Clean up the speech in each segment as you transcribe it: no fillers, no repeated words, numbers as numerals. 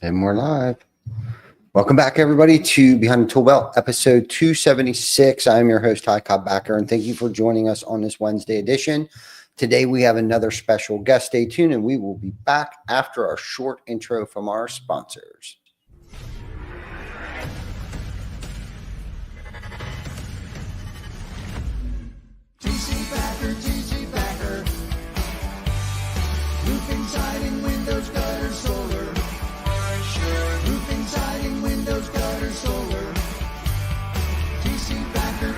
And we're live. Welcome back, everybody, to Behind the ToolBelt, episode 276. I'm your host, Ty Cobb Backer, and thank you for joining us on this Wednesday edition. Today, we have another special guest. Stay tuned, and we will be back after our short intro from our sponsors. TC Backer. Roofing, siding, windows, gutter, solar. Roofing, siding, windows, gutter, solar. TC Backer.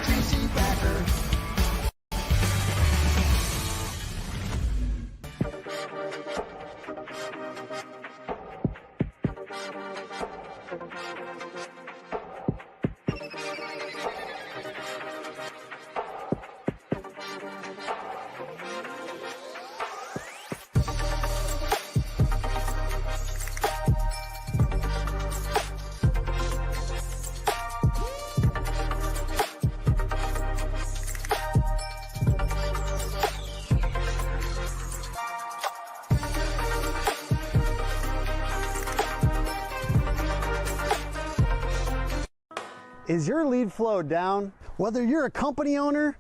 Is your lead flow down? Whether you're a company owner,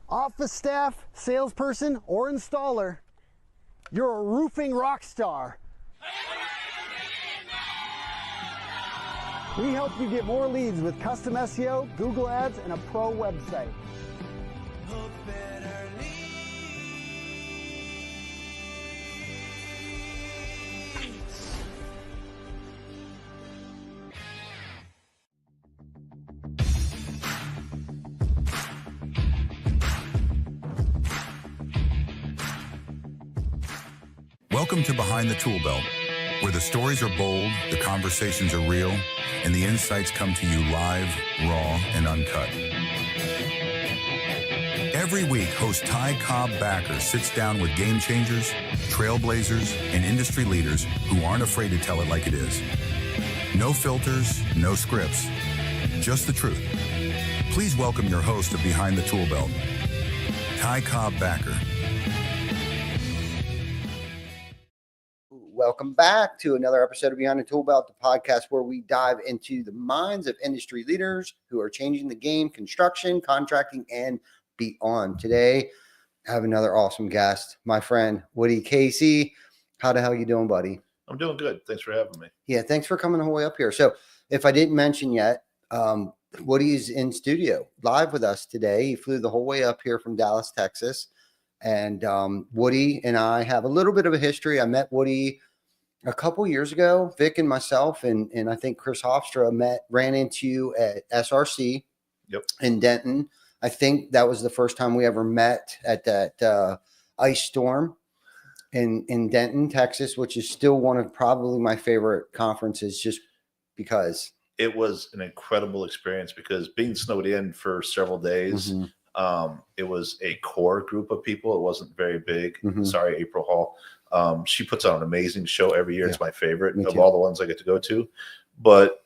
office staff, salesperson, or installer, you're a roofing rock star. We help you get more leads with custom SEO, Google Ads, and a pro website. Welcome to Behind the ToolBelt, where the stories are bold, the conversations are real, and the insights come to you live, raw, and uncut. Every week, host Ty Cobb Backer sits down with game changers, trailblazers, and industry leaders who aren't afraid to tell it like it is. No filters, no scripts, just the truth. Please welcome your host of Behind the ToolBelt, Ty Cobb Backer. Welcome back to another episode of Behind the ToolBelt, the podcast where we dive into the minds of industry leaders who are changing the game, construction, contracting, and beyond. Today, I have another awesome guest, my friend, Woody Casey. How the hell you doing, buddy? I'm doing good. Thanks for having me. Yeah, thanks for coming the whole way up here. So if I didn't mention yet, Woody's in studio live with us today. He flew the whole way up here from Dallas, Texas. And Woody and I have a little bit of a history. I met Woody a couple years ago. Vic and myself and I think Chris Hofstra ran into you at SRC in Denton. I think that was the first time we ever met at that ice storm in Denton, Texas, which is still one of probably my favorite conferences just because. It was an incredible experience because being snowed in for several days, it was a core group of people. It wasn't very big. Sorry, April Hall. She puts on an amazing show every year. Yeah, it's my favorite of all the ones I get to go to. But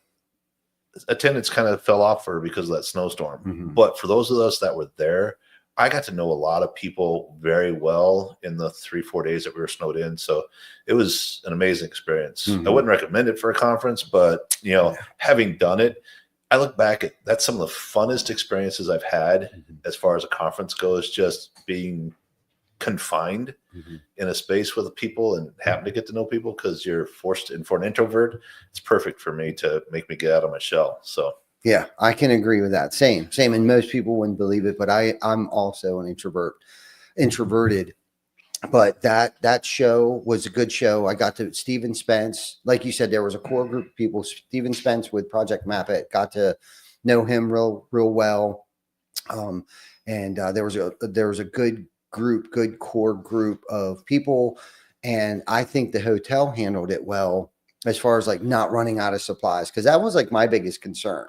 attendance kind of fell off for her because of that snowstorm. But for those of us that were there, I got to know a lot of people very well in the 3-4 days that we were snowed in. So it was an amazing experience. I wouldn't recommend it for a conference, but having done it, I look back at that's some of the funnest experiences I've had as far as a conference goes, just being confined in a space with people and having to get to know people because you're forced in. For an introvert, it's perfect for me to make me get out of my shell. So yeah, I can agree with that. Same. And most people wouldn't believe it, but I'm also an introverted. But that show was a good show. I got to Stephen Spence. Like you said, there was a core group of people. Stephen Spence with Project Map It. Got to know him real well. There was a good core group of people. And I think the hotel handled it well as far as like not running out of supplies, because that was like my biggest concern.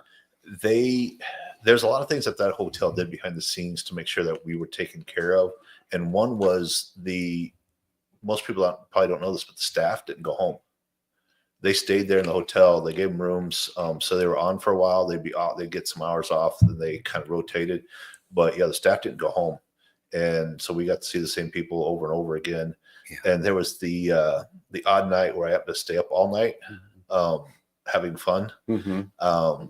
There's a lot of things that hotel did behind the scenes to make sure that we were taken care of. And one was most people probably don't know this, but the staff didn't go home. They stayed there in the hotel. They gave them rooms. So they were on for a while. They'd get some hours off, and they kind of rotated. But yeah, the staff didn't go home. And so we got to see the same people over and over again. Yeah. And there was the odd night where I happened to stay up all night. having fun. Mm-hmm.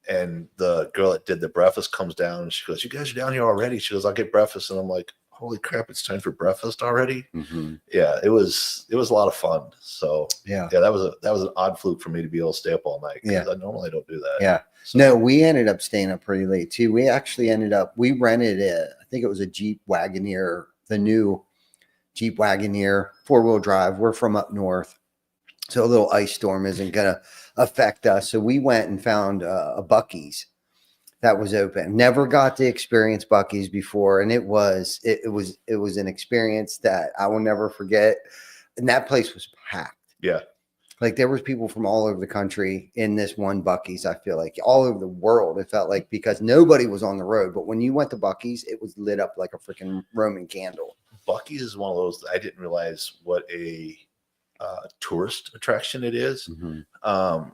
And the girl that did the breakfast comes down and she goes, "You guys are down here already?" She goes, "I'll get breakfast." And I'm like, "Holy crap, it's time for breakfast already." Mm-hmm. Yeah, it was a lot of fun. So Yeah. that was an odd fluke for me to be able to stay up all night, because Yeah. I normally don't do that. Yeah. So, No, we ended up staying up pretty late too. We actually we rented I think it was a Jeep Wagoneer, the new Jeep Wagoneer, 4-wheel drive. We're from up north, so a little ice storm isn't going to affect us. So we went and found a Buc-ee's that was open. Never got to experience Buc-ee's before, and it was an experience that I will never forget. And that place was packed. yeah. Like there was people from all over the country in this one Buc-ee's. I feel like all over the world. It felt like, because nobody was on the road. But when you went to Buc-ee's, it was lit up like a freaking Roman candle. Buc-ee's is one of those that I didn't realize what a tourist attraction it is. Mm-hmm.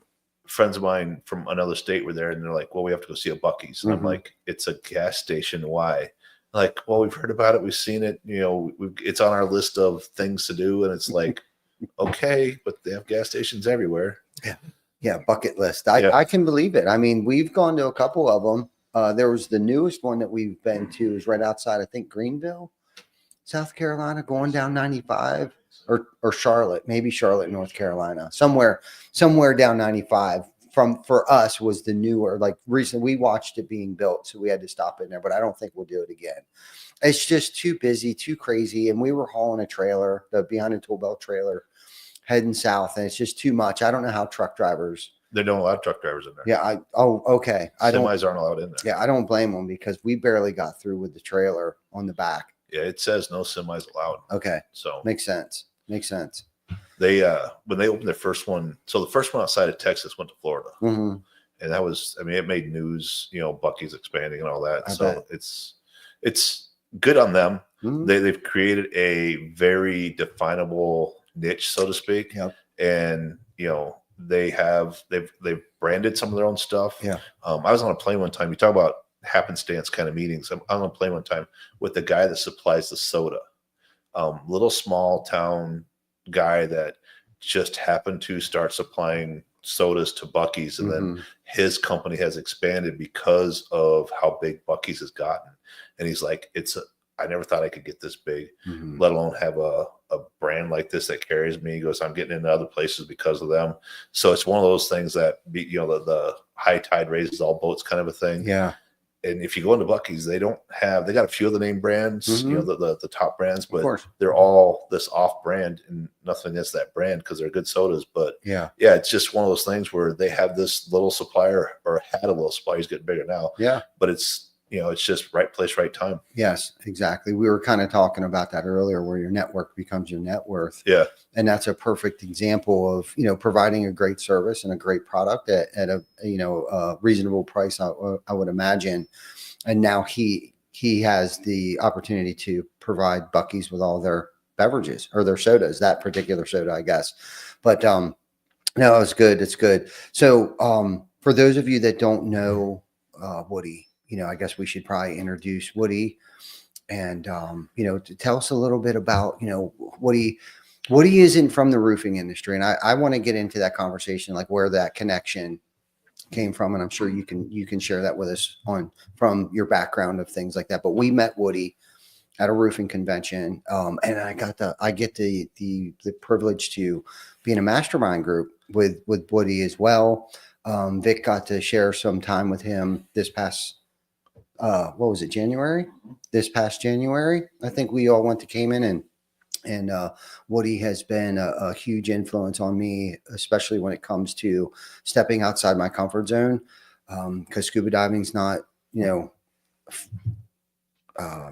Friends of mine from another state were there, and they're like, "Well, we have to go see a Buc-ee's." And I'm Mm-hmm. like, "It's a gas station. Why?" Like, "Well, we've heard about it. We've seen it. You know, it's on our list of things to do." And it's like, okay, but they have gas stations everywhere. Yeah, bucket list. Yeah. I can believe it. I mean, we've gone to a couple of them. There was the newest one that we've been to is right outside, I think, Greenville, South Carolina, going down 95, or Charlotte, maybe Charlotte, North Carolina, somewhere down 95. For us was the newer, like recently we watched it being built, so we had to stop in there, but I don't think we'll do it again. It's just too busy, too crazy. And we were hauling a trailer, the Behind the ToolBelt trailer, heading south, and it's just too much. I don't know how truck drivers. They don't allow truck drivers in there. Yeah. Okay. Semis aren't allowed in there. Yeah, I don't blame them, because we barely got through with the trailer on the back. Yeah, it says no semis allowed. Okay. So Makes sense. they when they opened their first one, so the first one outside of Texas went to Florida. Mm-hmm. And that was, I mean, it made news, you know, Buc-ee's expanding and all that. I So bet. it's good on them. Mm-hmm. They've created a very definable niche, so to speak. Yep. And you know, they've branded some of their own stuff. Yeah. I was on a plane one time. You talk about happenstance kind of meetings. I'm on a plane one time with the guy that supplies the soda. Little small town guy that just happened to start supplying sodas to Buc-ee's, and then his company has expanded because of how big Buc-ee's has gotten. And he's like, I never thought I could get this big, let alone have a brand like this that carries me. He goes, I'm getting into other places because of them. So it's one of those things that, you know, the high tide raises all boats kind of a thing. Yeah. And if you go into Buc-ee's, they got a few of the name brands, you know, the top brands, but they're all this off brand, and nothing against that brand because they're good sodas. But yeah, it's just one of those things where they have this little supplier, or had a little supplier. He's getting bigger now. Yeah. But it's, you know, it's just right place, right time. Yes, exactly. We were kind of talking about that earlier, where your network becomes your net worth. Yeah. And that's a perfect example of, you know, providing a great service and a great product at a, you know, a reasonable price, I would imagine. And now he has the opportunity to provide Buc-ee's with all their beverages, or their sodas, that particular soda, I guess. But no, it's good. It's good. So for those of you that don't know Woody, you know, I guess we should probably introduce Woody, and you know, to tell us a little bit about, you know, Woody isn't from the roofing industry, and I want to get into that conversation, like where that connection came from, and I'm sure you can share that with us from your background of things like that. But we met Woody at a roofing convention, and I get the privilege to be in a mastermind group with Woody as well. Vic got to share some time with him this past what was it, January? This past January, I think we all went to Cayman, and Woody has been a huge influence on me, especially when it comes to stepping outside my comfort zone. Because scuba diving's not, you know, I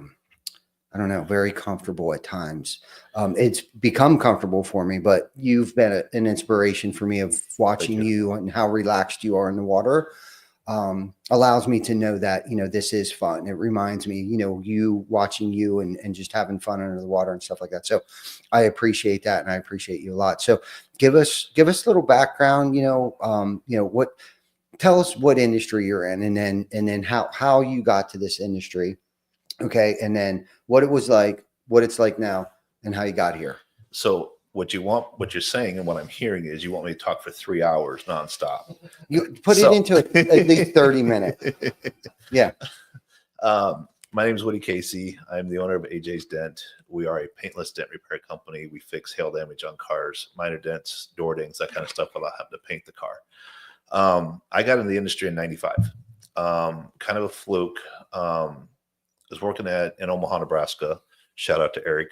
don't know, very comfortable at times. It's become comfortable for me, but you've been an inspiration for me of watching you and how relaxed you are in the water. Allows me to know that, you know, this is fun. It reminds me, you know, you watching you and just having fun under the water and stuff like that. So I appreciate that, and I appreciate you a lot. So give us a little background, you know, tell us what industry you're in, and then how you got to this industry. Okay. And then what it was like, what it's like now, and how you got here. So what you're saying and what I'm hearing is you want me to talk for 3 hours nonstop. You put it into at least 30 minutes. Yeah. My name is Woody Casey. I'm the owner of AJ's Dent. We are a paintless dent repair company. We fix hail damage on cars, minor dents, door dings, that kind of stuff without having to paint the car. I got in the industry in 95. Kind of a fluke. I was working in Omaha, Nebraska. Shout out to Eric.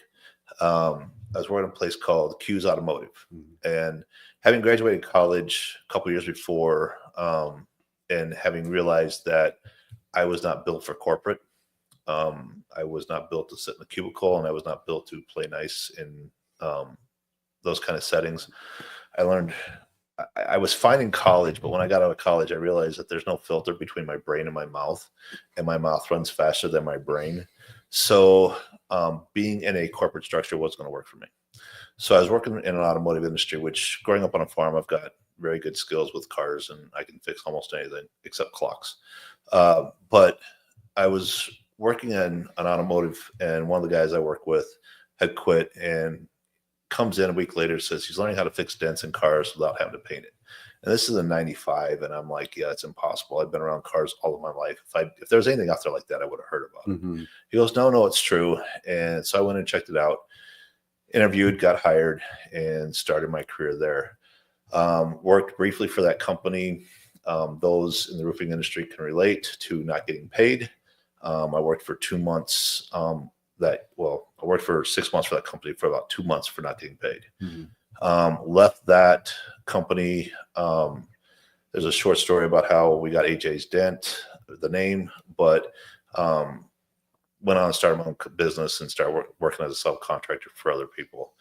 I was working at a place called Q's Automotive. And having graduated college a couple years before, and having realized that I was not built for corporate. I was not built to sit in a cubicle, and I was not built to play nice in those kind of settings. I learned I was fine in college, but when I got out of college, I realized that there's no filter between my brain and my mouth runs faster than my brain. So being in a corporate structure wasn't going to work for me. So I was working in an automotive industry, which growing up on a farm, I've got very good skills with cars, and I can fix almost anything except clocks. But I was working in an automotive, and one of the guys I work with had quit and comes in a week later, says he's learning how to fix dents in cars without having to paint it. And this is in 95. And I'm like, yeah, it's impossible. I've been around cars all of my life. If there was anything out there like that, I would have heard about it. He goes, no, it's true. And so I went and checked it out, interviewed, got hired, and started my career there. Worked briefly for that company. Those in the roofing industry can relate to not getting paid. I worked for 2 months. I worked for 6 months for that company, for about 2 months for not getting paid. Left that company. There's a short story about how we got AJ's Dent, the name, but went on and started my own business and started working as a subcontractor for other people.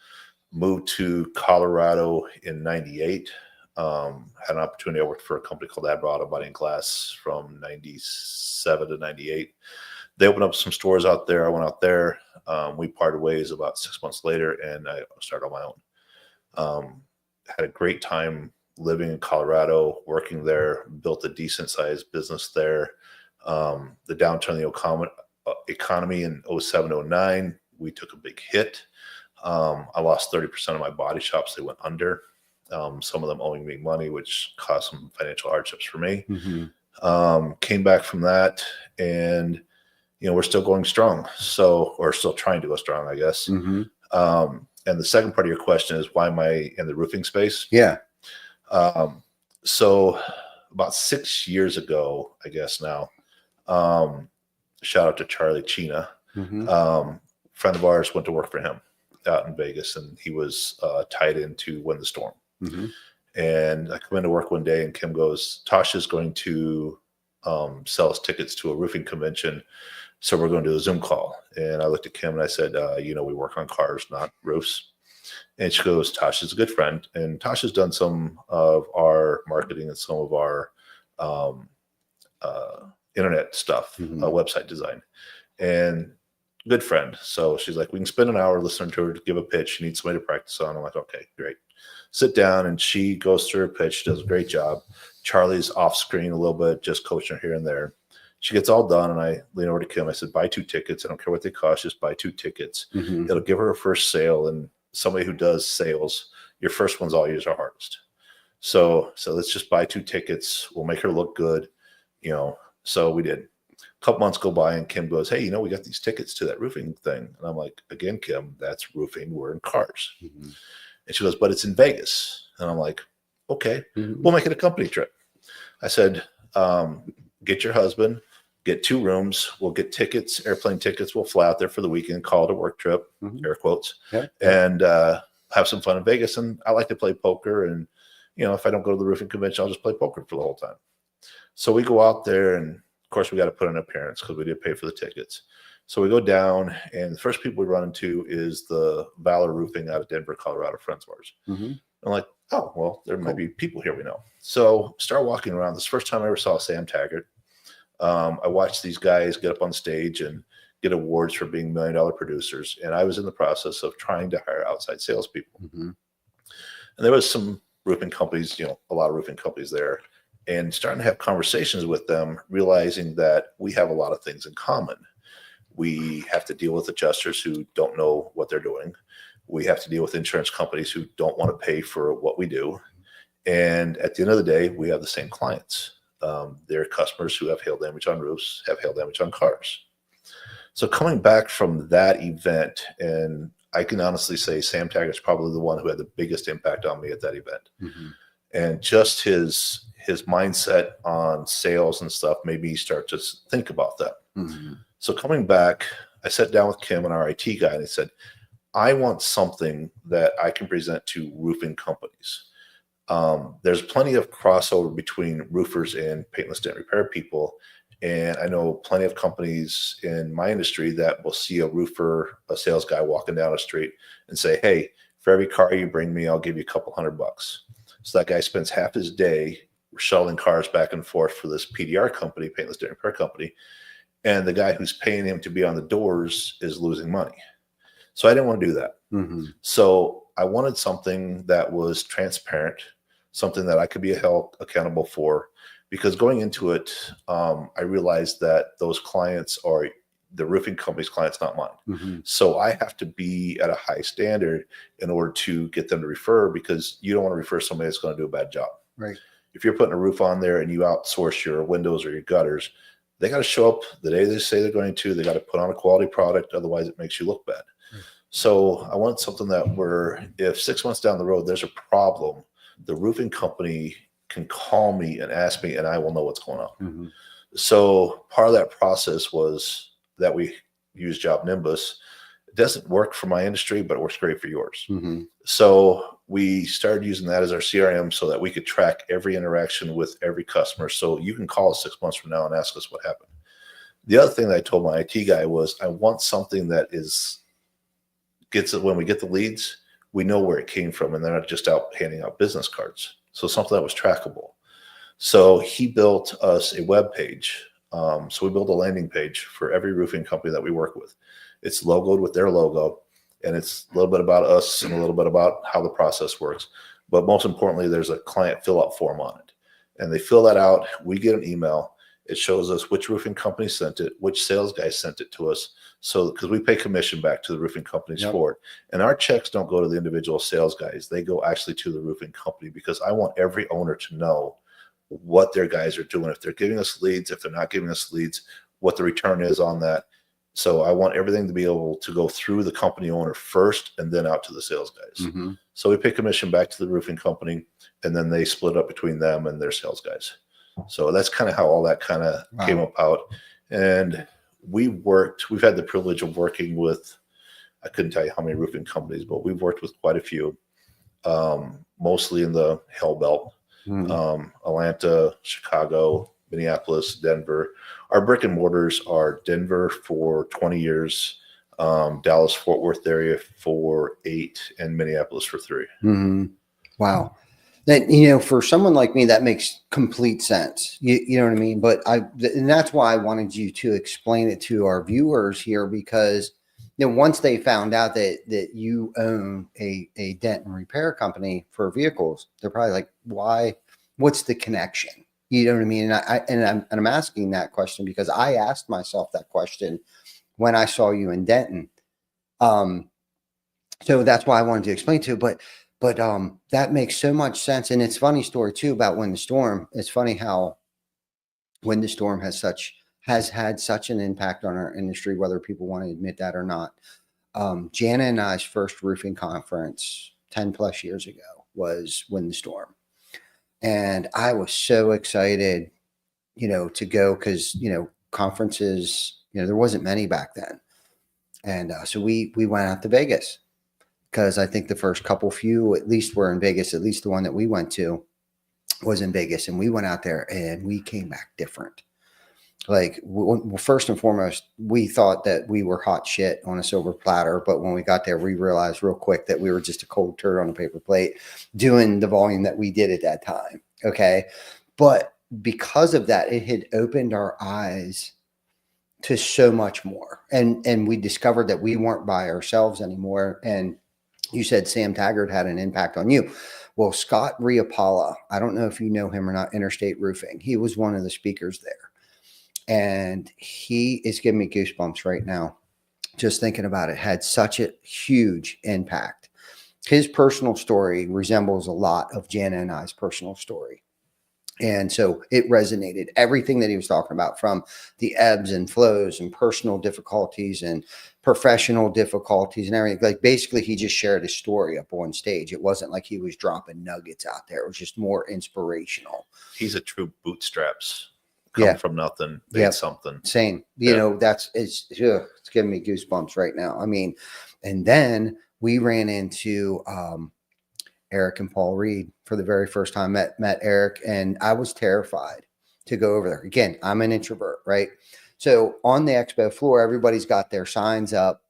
Moved to Colorado in 98. Had an opportunity. I worked for a company called Admiral Auto Body and Glass from 97 to 98. They opened up some stores out there. I went out there. We parted ways about 6 months later, and I started on my own. Had a great time living in Colorado, working there, built a decent sized business there. The downturn of the economy in 07, 09, we took a big hit. I lost 30% of my body shops. They went under. Some of them owing me money, which caused some financial hardships for me. Came back from that, and we're still going strong. So, or still trying to go strong, I guess. And the second part of your question is, why am I in the roofing space? Yeah. So about 6 years ago, I guess now, shout out to Charlie Chena. Friend of ours, went to work for him out in Vegas, and he was tied into Win the Storm. And I come into work one day, and Kim goes, Tasha's going to sell us tickets to a roofing convention. So we're going to do a Zoom call. And I looked at Kim and I said, we work on cars, not roofs. And she goes, Tasha's a good friend. And Tasha's done some of our marketing and some of our internet stuff, website design, and good friend. So she's like, we can spend an hour listening to her give a pitch. She needs somebody to practice on. I'm like, okay, great. Sit down, and she goes through her pitch. She does a great job. Charlie's off screen a little bit, just coaching her here and there. She gets all done, and I lean over to Kim. I said, buy 2 tickets. I don't care what they cost. Just buy 2 tickets. It'll give her a first sale. And somebody who does sales, your first one's always our hardest. So let's just buy 2 tickets. We'll make her look good. So we did. A couple months go by, and Kim goes, hey, we got these tickets to that roofing thing. And I'm like, again, Kim, that's roofing. We're in cars. And she goes, but it's in Vegas. And I'm like, okay, we'll make it a company trip. I said, get your husband, get 2 rooms. We'll get tickets, airplane tickets. We'll fly out there for the weekend, call it a work trip, air quotes, and have some fun in Vegas. And I like to play poker. And, if I don't go to the roofing convention, I'll just play poker for the whole time. So we go out there, and of course we got to put an appearance because we did pay for the tickets. So we go down, and the first people we run into is the Valor Roofing out of Denver, Colorado, friends of ours. I'm like, oh, well, there might be people here we know. So start walking around. This is the first time I ever saw Sam Taggart. I watched these guys get up on stage and get awards for being $1 million producers. And I was in the process of trying to hire outside salespeople. And there was some roofing companies, a lot of roofing companies there, and starting to have conversations with them, realizing that we have a lot of things in common. We have to deal with adjusters who don't know what they're doing. We have to deal with insurance companies who don't want to pay for what we do. And at the end of the day, we have the same clients. They're customers who have hail damage on roofs, have hail damage on cars. So coming back from that event, and I can honestly say Sam Taggart's probably the one who had the biggest impact on me at that event. And just his mindset on sales and stuff made me start to think about that. So coming back, I sat down with Kim and our IT guy, and he said, I want something that I can present to roofing companies. There's plenty of crossover between roofers and paintless dent repair people. And I know plenty of companies in my industry that will see a roofer, a sales guy walking down the street and say, hey, for every car you bring me, I'll give you a couple $100. So that guy spends half his day shuttling cars back and forth for this PDR company, paintless dent repair company. And the guy who's paying him to be on the doors is losing money. So I didn't want to do that. So I wanted something that was transparent, something that I could be held accountable for, because going into it, I realized that those clients are the roofing company's clients, not mine. So I have to be at a high standard in order to get them to refer, because you don't want to refer somebody that's going to do a bad job. Right. If you're putting a roof on there and you outsource your windows or your gutters, they got to show up the day they say they're going to. They got to put on a quality product. Otherwise, it makes you look bad. So I want something that where if 6 months down the road, there's a problem, the roofing company can call me and ask me, and I will know what's going on. So part of that process was that we use Job Nimbus. It doesn't work for my industry, but it works great for yours. So we started using that as our CRM so that we could track every interaction with every customer. So you can call us 6 months from now and ask us what happened. The other thing that I told my IT guy was I want something that gets it when we get the leads, we know where it came from, and they're not just out handing out business cards. So something that was trackable. So he built us a web page. So we built a landing page for every roofing company that we work with. It's logoed with their logo, and it's a little bit about us and a little bit about how the process works. But most importantly, there's a client fill out form on it, and they fill that out. We get an email. It shows us which roofing company sent it, which sales guy sent it to us. So, because we pay commission back to the roofing companies for it. And our checks don't go to the individual sales guys. They go actually to the roofing company, because I want every owner to know what their guys are doing. If they're giving us leads, if they're not giving us leads, what the return is on that. So I want everything to be able to go through the company owner first and then out to the sales guys. So we pay commission back to the roofing company, and then they split up between them and their sales guys. So that's kind of how all that kind of came about. And we've had the privilege of working with, I couldn't tell you how many roofing companies, but we've worked with quite a few, mostly in the Hail Belt, Atlanta, Chicago, Minneapolis, Denver. Our brick and mortars are Denver for 20 years, Dallas, Fort Worth area for 8, and Minneapolis for 3. Wow. That, for someone like me, that makes complete sense. You know what I mean? But and that's why I wanted you to explain it to our viewers here, because, once they found out that you own a dent and repair company for vehicles, they're probably like, why, what's the connection? You know what I mean? And I'm asking that question because I asked myself that question when I saw you in Denton. So that's why I wanted to explain to you, but that makes so much sense. And it's a funny story too about Wind the Storm. It's funny how Wind the Storm has had such an impact on our industry, whether people want to admit that or not. Jana and I's first roofing conference 10 plus years ago was Wind the Storm. And I was so excited, to go because, conferences, there wasn't many back then. And so we went out to Vegas, because I think the first few at least were in Vegas. At least the one that we went to was in Vegas, and we went out there and we came back different. Like, well, first and foremost, we thought that we were hot shit on a silver platter. But when we got there, we realized real quick that we were just a cold turd on a paper plate doing the volume that we did at that time. Okay. But because of that, it had opened our eyes to so much more. And we discovered that we weren't by ourselves anymore. And you said Sam Taggart had an impact on you. Well, Scott Riapala, I don't know if you know him or not, Interstate Roofing. He was one of the speakers there. And he is giving me goosebumps right now. just thinking about it, had such a huge impact. His personal story resembles a lot of Jana and I's personal story. And so it resonated. Everything that he was talking about, from the ebbs and flows and personal difficulties and professional difficulties and everything. Like, basically, he just shared his story up on stage. It wasn't like he was dropping nuggets out there. It was just more inspirational. He's a true bootstraps. Come from nothing, made something. Same. You know, it's giving me goosebumps right now. I mean, and then we ran into Eric and Paul Reed for the very first time. Met Eric, and I was terrified to go over there. Again, I'm an introvert, right? So on the expo floor, everybody's got their signs up,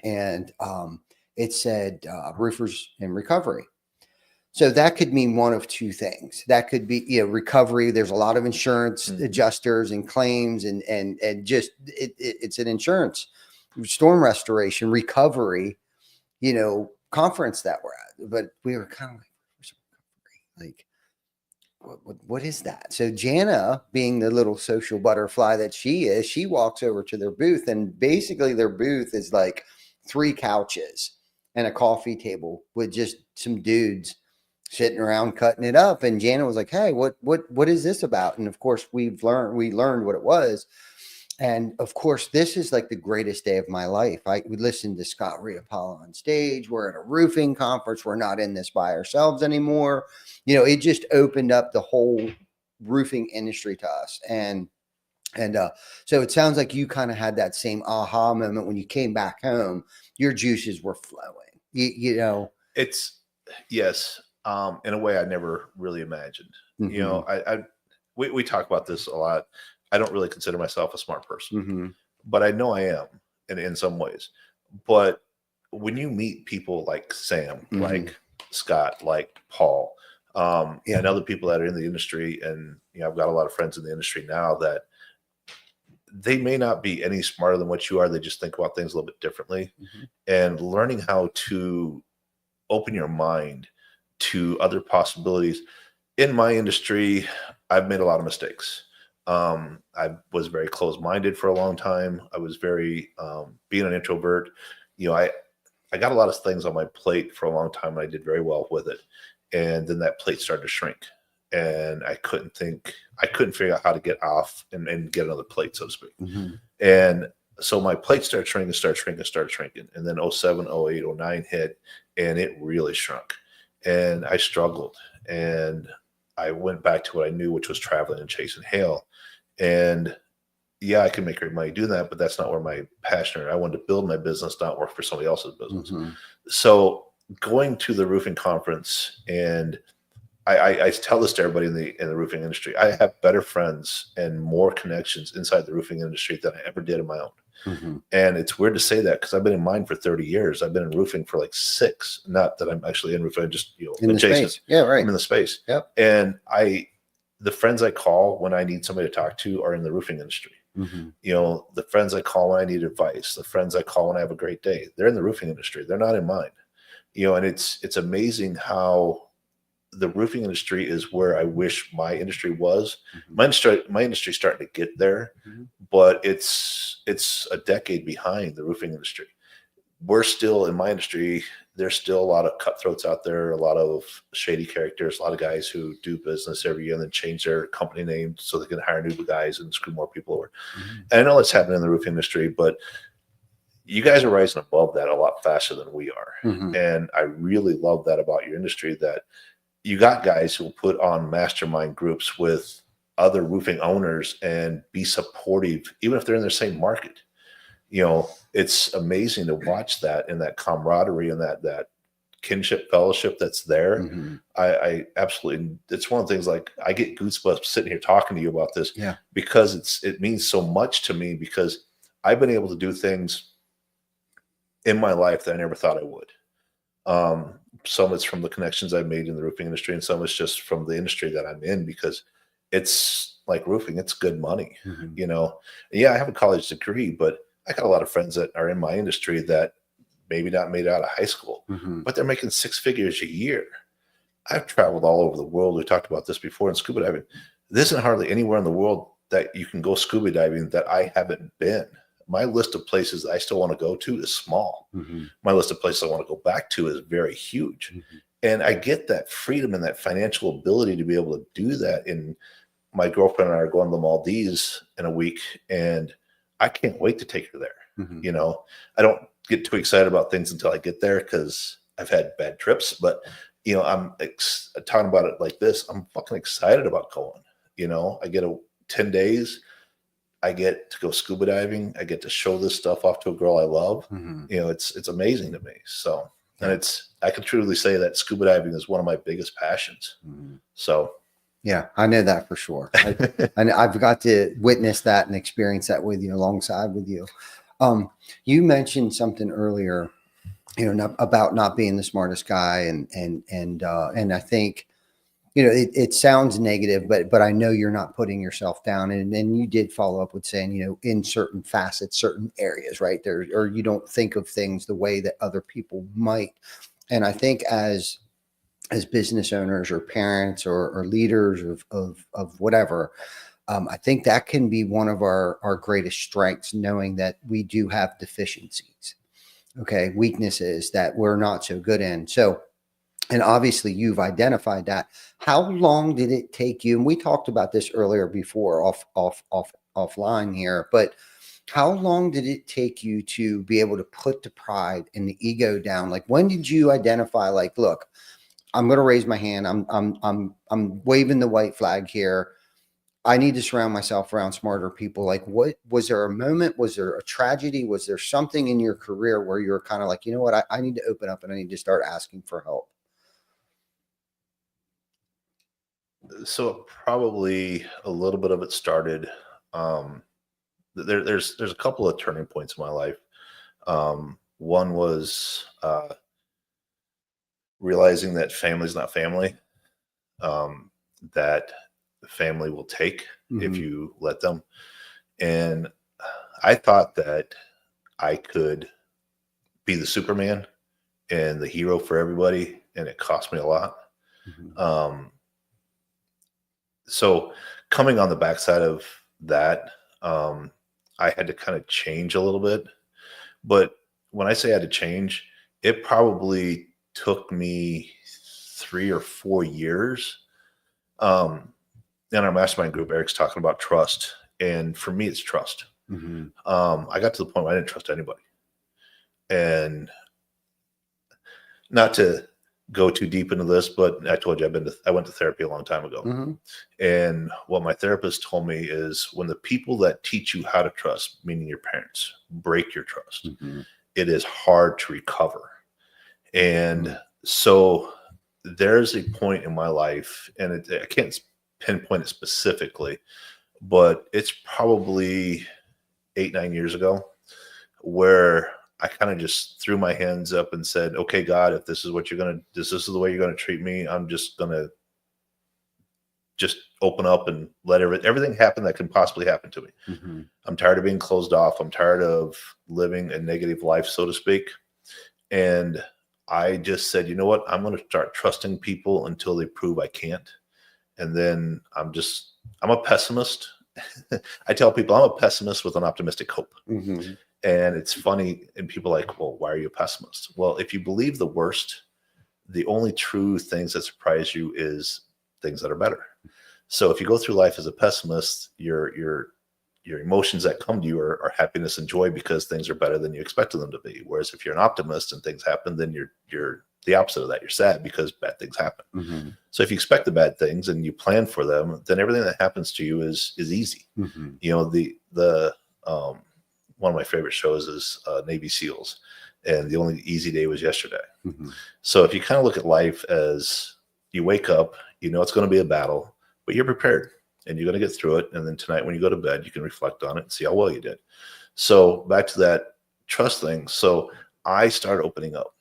and it said roofers in recovery. So that could mean one of two things. That could be, you know, recovery. There's a lot of insurance adjusters and claims, and just it's an insurance, storm restoration, recovery, you know, conference that we're at. But we were kind of like, what is that? So Jana, being the little social butterfly that she is, she walks over to their booth, and basically their booth is like 3 couches and a coffee table with just some dudes sitting around cutting it up. And Jana was like, "Hey, what is this about?" And of course, we learned what it was. And of course, this is like the greatest day of my life. We listened to Scott Riopala on stage. We're at a roofing conference. We're not in this by ourselves anymore. You know, it just opened up the whole roofing industry to us. And so it sounds like you kind of had that same aha moment when you came back home. Your juices were flowing. You know, it's yes. In a way I never really imagined. You know, we talk about this a lot. I don't really consider myself a smart person, but I know I am in some ways. But when you meet people like Sam, like Scott, like Paul, and other people that are in the industry, and you know, I've got a lot of friends in the industry now that they may not be any smarter than what you are. They just think about things a little bit differently, and learning how to open your mind to other possibilities. In my industry, I've made a lot of mistakes. I was very closed-minded for a long time. I was very, being an introvert, you know, I got a lot of things on my plate for a long time, and I did very well with it. And then that plate started to shrink, and I couldn't figure out how to get off and get another plate, so to speak. And so my plate started shrinking. And then 07, 08, 09 hit, and it really shrunk. And I struggled, and I went back to what I knew, which was traveling and chasing hail. And yeah, I can make great money doing that, but that's not where my passion is. I wanted to build my business, not work for somebody else's business. So going to the roofing conference, and I tell this to everybody in the roofing industry, I have better friends and more connections inside the roofing industry than I ever did in my own. And it's weird to say that because I've been in mine for 30 years. I've been in roofing for like 6. Not that I'm actually in roofing, just, you know, in the space. Yeah, right. I'm in the space. Yep. And the friends I call when I need somebody to talk to are in the roofing industry. You know, the friends I call when I need advice, the friends I call when I have a great day, they're in the roofing industry. They're not in mine. You know, and it's amazing how the roofing industry is where I wish my industry was. My industry's starting to get there, but it's a decade behind the roofing industry. We're still, in my industry, there's still a lot of cutthroats out there, a lot of shady characters, a lot of guys who do business every year and then change their company name so they can hire new guys and screw more people over. And I know it's happening in the roofing industry, but you guys are rising above that a lot faster than we are. And I really love that about your industry, that you got guys who will put on mastermind groups with other roofing owners and be supportive, even if they're in their same market. You know, it's amazing to watch that, and that camaraderie and that kinship fellowship that's there. I absolutely, it's one of the things, like, I get goosebumps sitting here talking to you about this, because it means so much to me, because I've been able to do things in my life that I never thought I would. Some of it's from the connections I've made in the roofing industry, and some of it's just from the industry that I'm in, because it's like roofing, it's good money, you know? Yeah, I have a college degree, but I got a lot of friends that are in my industry that maybe not made it out of high school, but they're making 6 figures a year. I've traveled all over the world. We talked about this before in scuba diving. There isn't hardly anywhere in the world that you can go scuba diving that I haven't been. my list of places that I still want to go to is small. Mhm. My list of places I want to go back to is very huge. Mhm. And I get that freedom and that financial ability to be able to do that. And my girlfriend and I are going to the Maldives in a week, and I can't wait to take her there. Mhm. You know, I don't get too excited about things until I get there because I've had bad trips, but you know, I'm talking about it like this. I'm fucking excited about going. You know, I get 10 days. I get to go scuba diving. I get to show this stuff off to a girl I love. Mhm. You know, it's amazing to me. So, and Yeah. I can truly say that scuba diving is one of my biggest passions. Mhm. So, Yeah, I know that for sure. And I've got to witness that and experience that with you, alongside with you. You mentioned something earlier, about not being the smartest guy, and I think, it sounds negative, but I know you're not putting yourself down. And then you did follow up with saying, in certain facets, certain areas, right there, or you don't think of things the way that other people might. And I think as business owners or parents or leaders of whatever, I think that can be one of our greatest strengths, knowing that we do have deficiencies, okay, weaknesses that we're not so good in. So, and obviously you've identified that. How long did it take you? And we talked about this earlier before offline here, but how long did it take you to be able to put the pride and the ego down? Like, when did you identify, like, look, I'm going to raise my hand. I'm waving the white flag here. I need to surround myself around smarter people. Like, what was there a moment? Was there a tragedy? Was there something in your career where you're kind of like, you know what, I need to open up and I need to start asking for help? so probably a little bit of it started. There's a couple of turning points in my life. One was realizing that family's not family. That family will take if Mhm. you let them. And I thought that I could be the Superman and the hero for everybody, and it cost me a lot. Mhm. So coming on the backside of that, I had to kind of change a little bit. But when I say I had to change, it probably took me 3 or 4 years. In our mastermind group, Eric's talking about trust. And for me, it's trust. Mhm. I got to the point where I didn't trust anybody. And not to go too deep into this, but I told you I went to therapy a long time ago. Mhm. And what my therapist told me is when the people that teach you how to trust, meaning your parents, break your trust, Mhm. it is hard to recover. And Mhm. so there's a point in my life, and I can't pinpoint it specifically, but it's probably 8, 9 years ago where I kind of just threw my hands up and said, okay, God, if this is what this is the way you're going to treat me, I'm just going to just open up and let everything happen that can possibly happen to me. Mhm. I'm tired of being closed off. I'm tired of living a negative life, so to speak. And I just said, you know what? I'm going to start trusting people until they prove I can't. And then I'm a pessimist. I tell people I'm a pessimist with an optimistic hope. Mhm. And it's funny, and people are like, well, why are you a pessimist? Well, if you believe the worst, the only true things that surprise you is things that are better. So if you go through life as a pessimist, your emotions that come to you are happiness and joy because things are better than you expected them to be. Whereas if you're an optimist and things happen, then you're the opposite of that. You're sad because bad things happen. Mhm. So if you expect the bad things and you plan for them, then everything that happens to you is easy. Mhm. You know, the one of my favorite shows is Navy SEALs, and the only easy day was yesterday. Mhm. So if you kind of look at life as you wake up, you know it's going to be a battle, but you're prepared and you're going to get through it. And then tonight when you go to bed, you can reflect on it and see how well you did. So back to that trust thing. So I started opening up.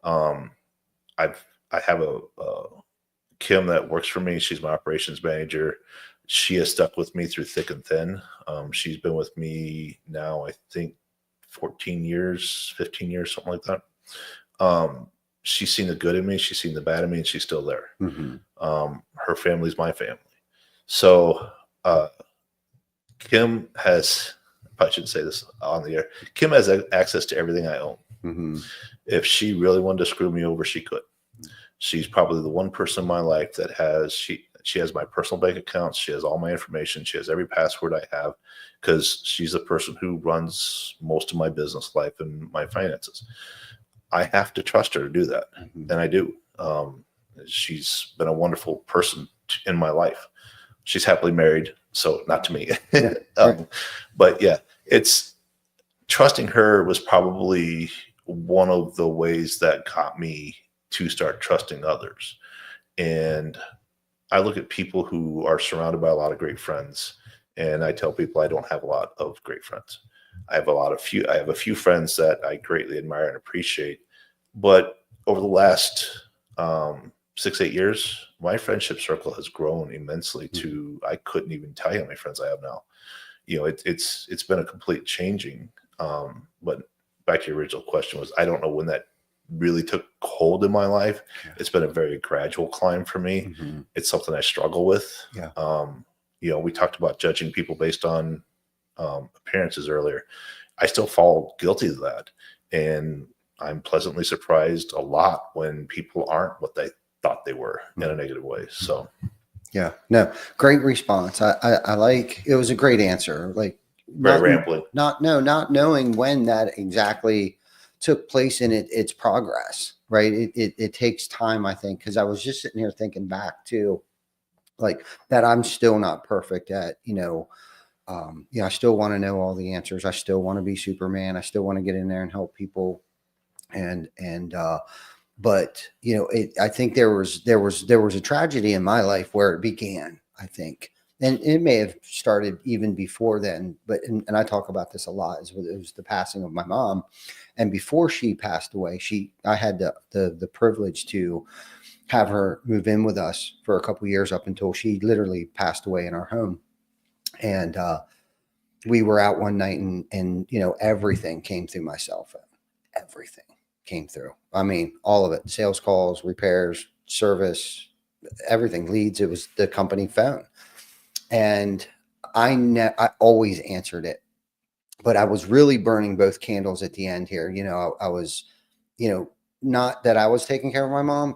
Um, I have a Kim that works for me. She's my operations manager. She has stuck with me through thick and thin. She's been with me now, I think 14 years, 15 years, something like that. She's seen the good in me. She's seen the bad in me, and she's still there. Mhm. Her family's my family. So Kim has, probably shouldn't say this on the air. Kim has access to everything I own. Mm-hmm. If she really wanted to screw me over, she could. She's probably the one person in my life that she has my personal bank accounts. She has all my information. She has every password I have, because she's the person who runs most of my business life and my finances. I have to trust her to do that. Mm-hmm. And I do. She's been a wonderful person in my life. She's happily married, so not to me. Yeah, right. But yeah, it's trusting her was probably one of the ways that got me to start trusting others. And I look at people who are surrounded by a lot of great friends, and I tell people I don't have a lot of great friends. I have a few friends that I greatly admire and appreciate. But over the last 6-8 years, my friendship circle has grown immensely to, I couldn't even tell you how many friends I have now. You know, it's been a complete changing. But back to your original question was, I don't know when that really took hold in my life. Yeah. It's been a very gradual climb for me. Mm-hmm. It's something I struggle with. Yeah. You know, we talked about judging people based on appearances earlier. I still fall guilty of that. And I'm pleasantly surprised a lot when people aren't what they thought they were in a negative way. So, yeah, no, great response. I like, it was a great answer. Like, very rambling. Not knowing when that exactly took place in its progress, right? It takes time, I think, because I was just sitting here thinking back to, like, that I'm still not perfect at, I still want to know all the answers. I still want to be Superman. I still want to get in there and help people. But I think there was a tragedy in my life where it began, I think, and it may have started even before then, but, and I talk about this a lot, it was the passing of my mom. And before she passed away, I had the privilege to have her move in with us for a couple of years up until she literally passed away in our home. And we were out one night and everything came through my cell phone. Everything came through. I mean, all of it, sales calls, repairs, service, everything, leads. It was the company phone. And I always answered it, but I was really burning both candles at the end here. I was, not that I was taking care of my mom.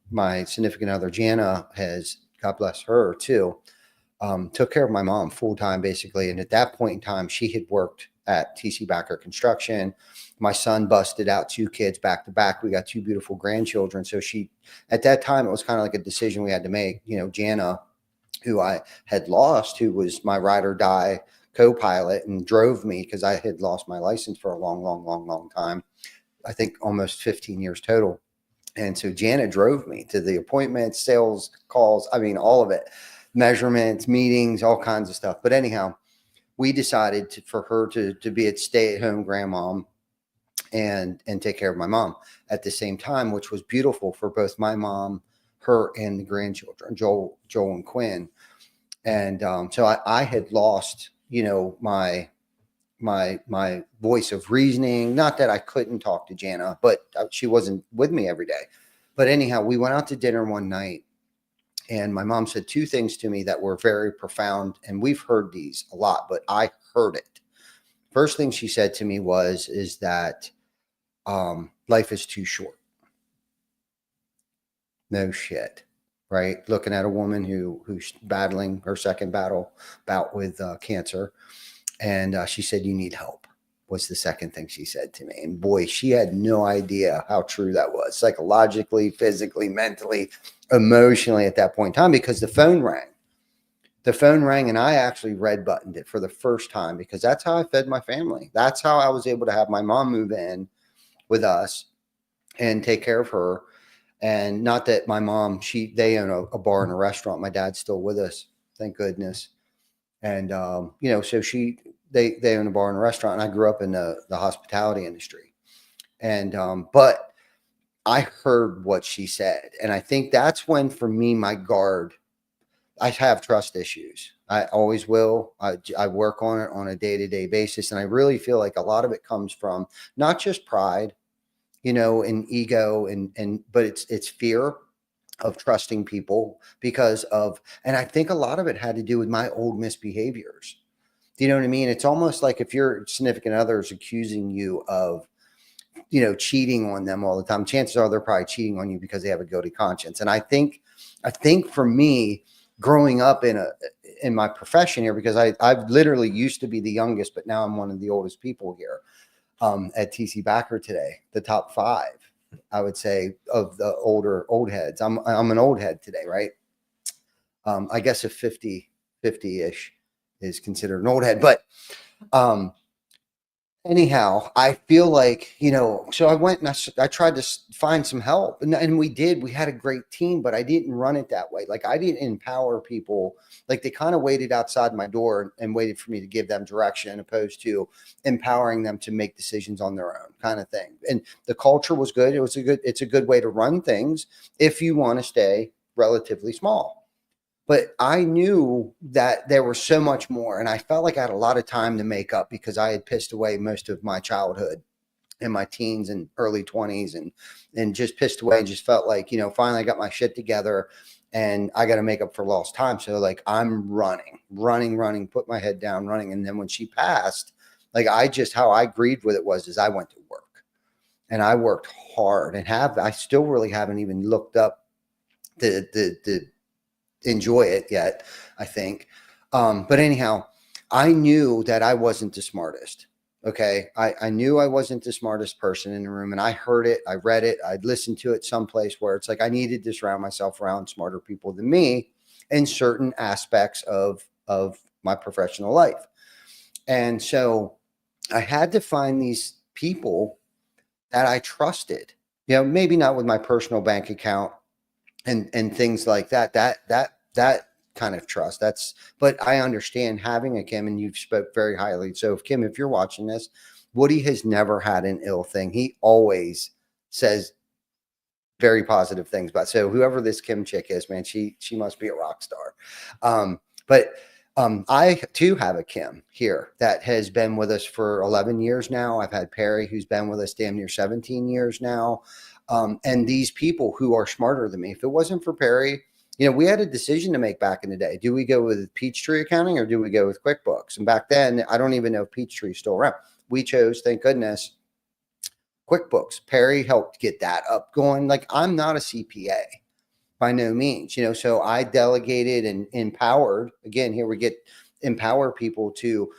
My significant other, Jana, has, God bless her too, took care of my mom full time, basically. And at that point in time, she had worked at TC Backer Construction. My son busted out 2 kids back to back. We got 2 beautiful grandchildren. So at that time, it was kind of like a decision we had to make. Jana, who I had lost, who was my ride or die co-pilot and drove me, because I had lost my license for a long time. I think almost 15 years total. And so Jana drove me to the appointments, sales calls, I mean, all of it, measurements, meetings, all kinds of stuff. But anyhow, we decided for her to be a stay-at-home grandmom and take care of my mom at the same time, which was beautiful for both my mom, her, and the grandchildren, Joel and Quinn. And so I had lost, my voice of reasoning. Not that I couldn't talk to Jana, but she wasn't with me every day. But anyhow, we went out to dinner one night, and my mom said 2 things to me that were very profound. And we've heard these a lot, but I heard it. First thing she said to me is that life is too short. No shit. Right. Looking at a woman who's battling her second bout with cancer. And she said, you need help, was the second thing she said to me. And boy, she had no idea how true that was, psychologically, physically, mentally, emotionally, at that point in time, because the phone rang. The phone rang, and I actually red buttoned it for the first time, because that's how I fed my family. That's how I was able to have my mom move in with us and take care of her. And not that my mom, they own a bar and a restaurant. My dad's still with us, thank goodness. And, so they own a bar and a restaurant, and I grew up in the hospitality industry. And, but I heard what she said. And I think that's when, for me, my guard, I have trust issues. I always will. I work on it on a day-to-day basis. And I really feel like a lot of it comes from not just pride, and ego, but it's fear of trusting people and I think a lot of it had to do with my old misbehaviors. Do you know what I mean? It's almost like if your significant other is accusing you of, cheating on them all the time, chances are they're probably cheating on you because they have a guilty conscience. And I think for me, growing up in my profession here, because I've literally used to be the youngest, but now I'm one of the oldest people here at TC Backer today, the top 5, I would say, of the old heads. I'm an old head today, right? I guess if 50-ish is considered an old head, but anyhow, I feel like, so I went and I tried to find some help, and we had a great team, but I didn't run it that way. Like, I didn't empower people. Like, they kind of waited outside my door and waited for me to give them direction, opposed to empowering them to make decisions on their own, kind of thing. And the culture was good. It's a good way to run things if you want to stay relatively small. But I knew that there was so much more, and I felt like I had a lot of time to make up because I had pissed away most of my childhood and my teens and early 20s and just pissed away, and just felt like, finally I got my shit together and I got to make up for lost time. So like, I'm running, put my head down, running. And then when she passed, like, how I grieved with it is I went to work and I worked hard, and I still really haven't even looked up the enjoy it yet, I think. But anyhow, I knew that I wasn't the smartest. Okay. I knew I wasn't the smartest person in the room, and I heard it. I read it. I'd listened to it someplace where it's like, I needed to surround myself around smarter people than me in certain aspects of my professional life. And so I had to find these people that I trusted, maybe not with my personal bank account and things like that kind of trust. But I understand having a Kim, and you've spoke very highly. So if Kim, if you're watching this, Woody has never had an ill thing. He always says very positive things about. So whoever this Kim chick is, man, she must be a rock star. I too have a Kim here that has been with us for 11 years now. I've had Perry, who's been with us damn near 17 years now. And these people who are smarter than me. If it wasn't for Perry, we had a decision to make back in the day. Do we go with Peachtree Accounting or do we go with QuickBooks? And back then, I don't even know if Peachtree is still around. We chose, thank goodness, QuickBooks. Perry helped get that up going. Like, I'm not a CPA by no means, so I delegated and empowered. Again, here we get empower people to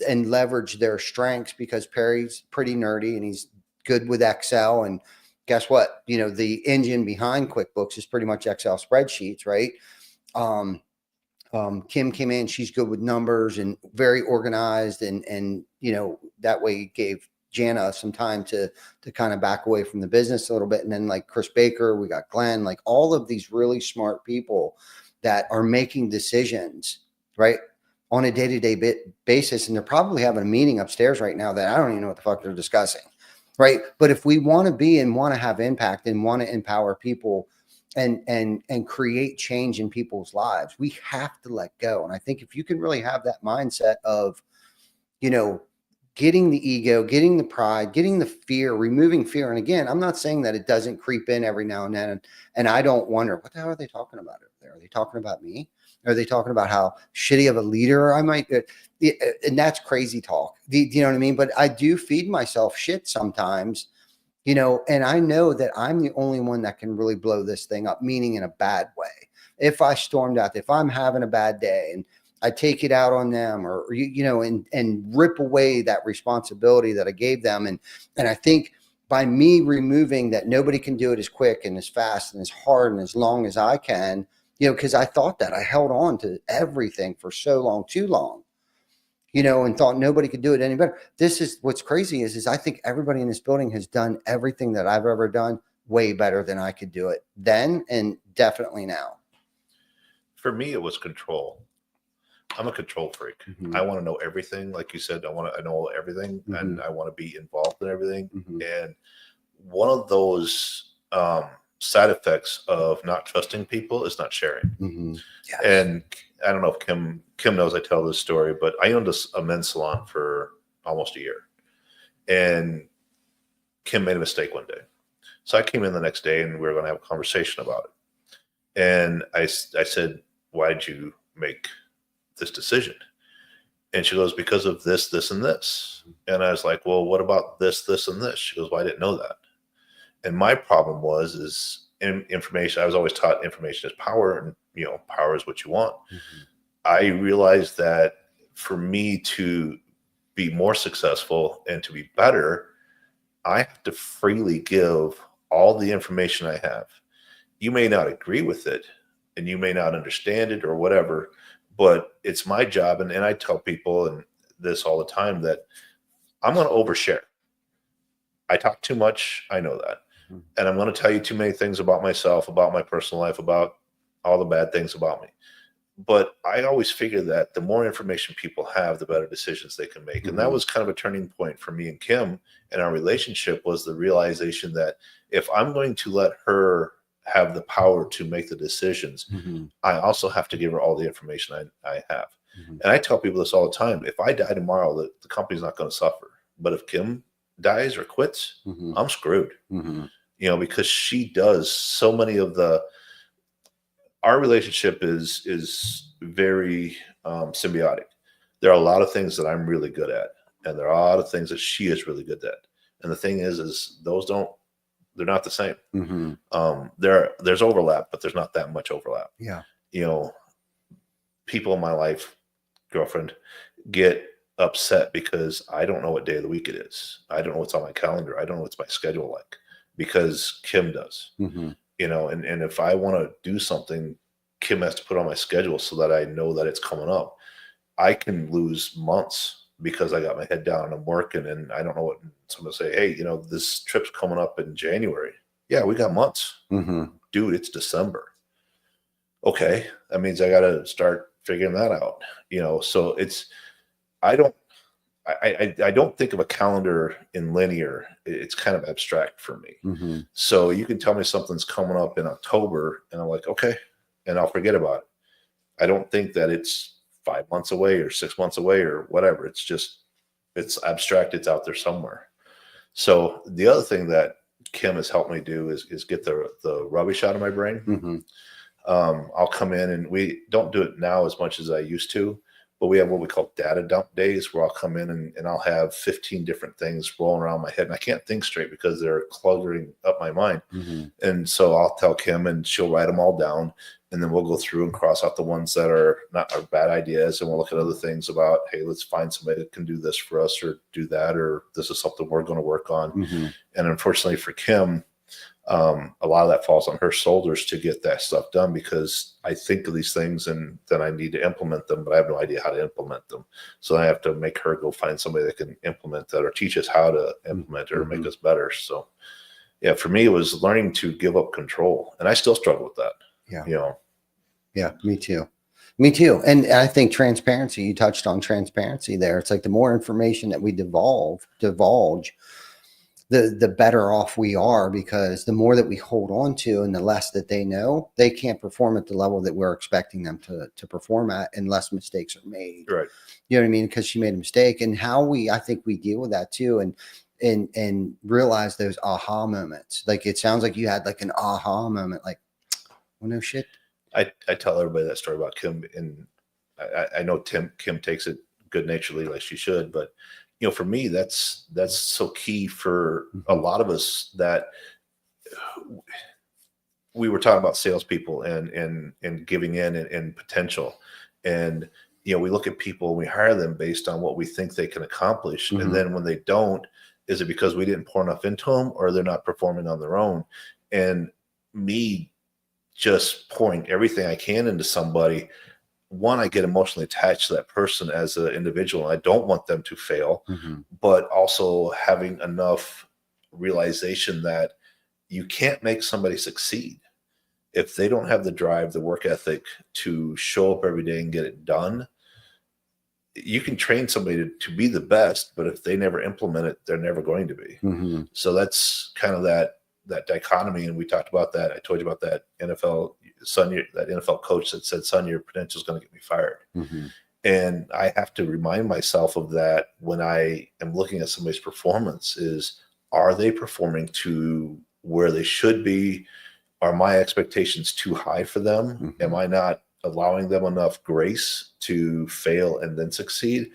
and leverage their strengths, because Perry's pretty nerdy and he's good with Excel. And guess what? The engine behind QuickBooks is pretty much Excel spreadsheets, right? Kim came in, she's good with numbers and very organized. And that way gave Jana some time to kind of back away from the business a little bit. And then like Chris Baker, we got Glenn, like all of these really smart people that are making decisions, right, on a day-to-day basis. And they're probably having a meeting upstairs right now that I don't even know what the fuck they're discussing. Right. But if we want to be and want to have impact and want to empower people and create change in people's lives, we have to let go. And I think if you can really have that mindset of, getting the ego, getting the pride, getting the fear, removing fear. And again, I'm not saying that it doesn't creep in every now and then. And I don't wonder, what the hell are they talking about over there? Are they talking about me? Are they talking about how shitty of a leader I might be? And that's crazy talk. Do you know what I mean? But I do feed myself shit sometimes, and I know that I'm the only one that can really blow this thing up, meaning in a bad way. If I stormed out, if I'm having a bad day and I take it out on them and rip away that responsibility that I gave them. And I think by me removing that, nobody can do it as quick and as fast and as hard and as long as I can, because I thought that I held on to everything for so long, too long, and thought nobody could do it any better. This is what's crazy is I think everybody in this building has done everything that I've ever done way better than I could do it then, and definitely now. For me, it was control. I'm a control freak. Mm-hmm. I want to know everything. Like you said, I know everything, mm-hmm. and I want to be involved in everything. Mm-hmm. And one of those side effects of not trusting people is not sharing. Mm-hmm. Yes. And I don't know if Kim knows I tell this story, but I owned a men's salon for almost a year. And Kim made a mistake one day. So I came in the next day and we were going to have a conversation about it. And I said, why'd you make this decision? And she goes, because of this, this, and this. And I was like, well, what about this, this, and this? She goes, well, I didn't know that. And my problem is information. I was always taught information is power, and power is what you want. I realized that for me to be more successful and to be better, I have to freely give all the information I have. You may not agree with it and you may not understand it or whatever, but it's my job. And I tell people and this all the time that I'm going to overshare. I talk too much. I know that. And I'm going to tell you too many things about myself, about my personal life, about all the bad things about me. But I always figure that the more information people have, the better decisions they can make. And that was kind of a turning point for me and Kim in our relationship, was the realization that if I'm going to let her have the power to make the decisions, I also have to give her all the information I have. And I tell people this all the time. If I die tomorrow, the company's not going to suffer. But if Kim dies or quits, I'm screwed. Because she does so many of our relationship is very symbiotic. There are a lot of things that I'm really good at, and there are a lot of things that she is really good at. And the thing is they're not the same. There's overlap, but there's not that much overlap. Yeah. People in my life, girlfriend, get upset because I don't know what day of the week it is. I don't know what's on my calendar. I don't know what's my schedule like, because Kim does. And if I want to do something, Kim has to put on my schedule so that I know that it's coming up. I can lose months because I got my head down and I'm working and I don't know what. Someone say, hey, this trip's coming up in January. Yeah, we got months. Dude, it's December. Okay, that means I got to start figuring that out. So I don't think of a calendar in linear. It's kind of abstract for me. So you can tell me something's coming up in October and I'm like, okay, and I'll forget about it. I don't think that it's 5 months away or 6 months away or whatever. It's abstract. It's out there somewhere. So the other thing that Kim has helped me do is get the rubbish out of my brain. I'll come in, and we don't do it now as much as I used to, but we have what we call data dump days, where I'll come in and I'll have 15 different things rolling around my head, and I can't think straight because they're cluttering up my mind. And so I'll tell Kim, and she'll write them all down, and then we'll go through and cross out the ones that are bad ideas, and we'll look at other things about, hey, let's find somebody that can do this for us or do that, or this is something we're going to work on. And unfortunately for Kim, a lot of that falls on her shoulders to get that stuff done, because I think of these things and then I need to implement them, but I have no idea how to implement them. So I have to make her go find somebody that can implement that or teach us how to implement it or make us better. So yeah, for me, it was learning to give up control, and I still struggle with that. Yeah, me too. And I think transparency, you touched on transparency there. It's like the more information that we divulge, the better off we are, because the more that we hold on to and the less that they know, they can't perform at the level that we're expecting them to perform at unless mistakes are made. Right. You know what I mean? Because she made a mistake. And I think we deal with that too. And realize those aha moments. Like, it sounds like you had like an aha moment, like, well, no shit. I tell everybody that story about Kim, and I know Kim takes it good naturedly, like she should, but for me, that's so key for a lot of us, that we were talking about salespeople and giving in and potential. And, we look at people and we hire them based on what we think they can accomplish. And then when they don't, is it because we didn't pour enough into them, or they're not performing on their own? And me just pouring everything I can into somebody, one, I get emotionally attached to that person as an individual. I don't want them to fail, but also having enough realization that you can't make somebody succeed if they don't have the drive, the work ethic to show up every day and get it done. You can train somebody to be the best, but if they never implement it, they're never going to be. So that's kind of that dichotomy. And we talked about that. I told you about that NFL coach that said, son, your potential is going to get me fired. And I have to remind myself of that when I am looking at somebody's performance, is, are they performing to where they should be? Are my expectations too high for them? Am I not allowing them enough grace to fail and then succeed?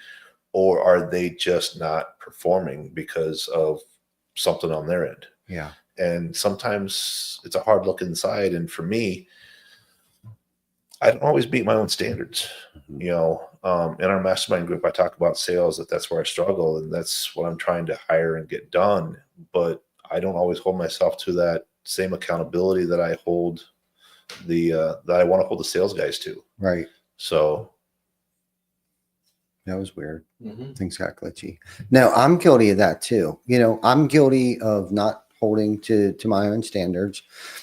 Or are they just not performing because of something on their end? Yeah. And sometimes it's a hard look inside. And for me, I don't always meet my own standards. Mhm. You know, in our mastermind group, I talk about sales, that's where I struggle, and that's what I'm trying to hire and get done. But I don't always hold myself to that same accountability that I hold that I want to hold the sales guys to. Right. So That was weird. Things got glitchy. No, I'm guilty of that too. You know, I'm guilty of not holding to my own standards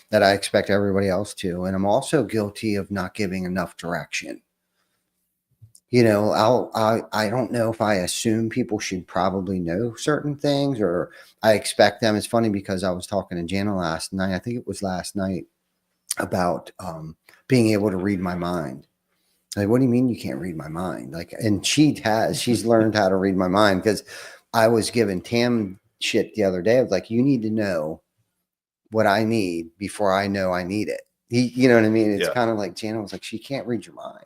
that I expect everybody else to. And I'm also guilty of not giving enough direction. You know, I don't know if I assume people should probably know certain things, or I expect them. It's funny because I was talking to Jana last night. I think it was last night, about being able to read my mind. Like, what do you mean you can't read my mind? Like, and she's learned how to read my mind, because I was giving Tam shit the other day. I was like, you need to know what I need before I know I need it. You know what I mean? It's Yeah. kind of like Jana was like, she can't read your mind.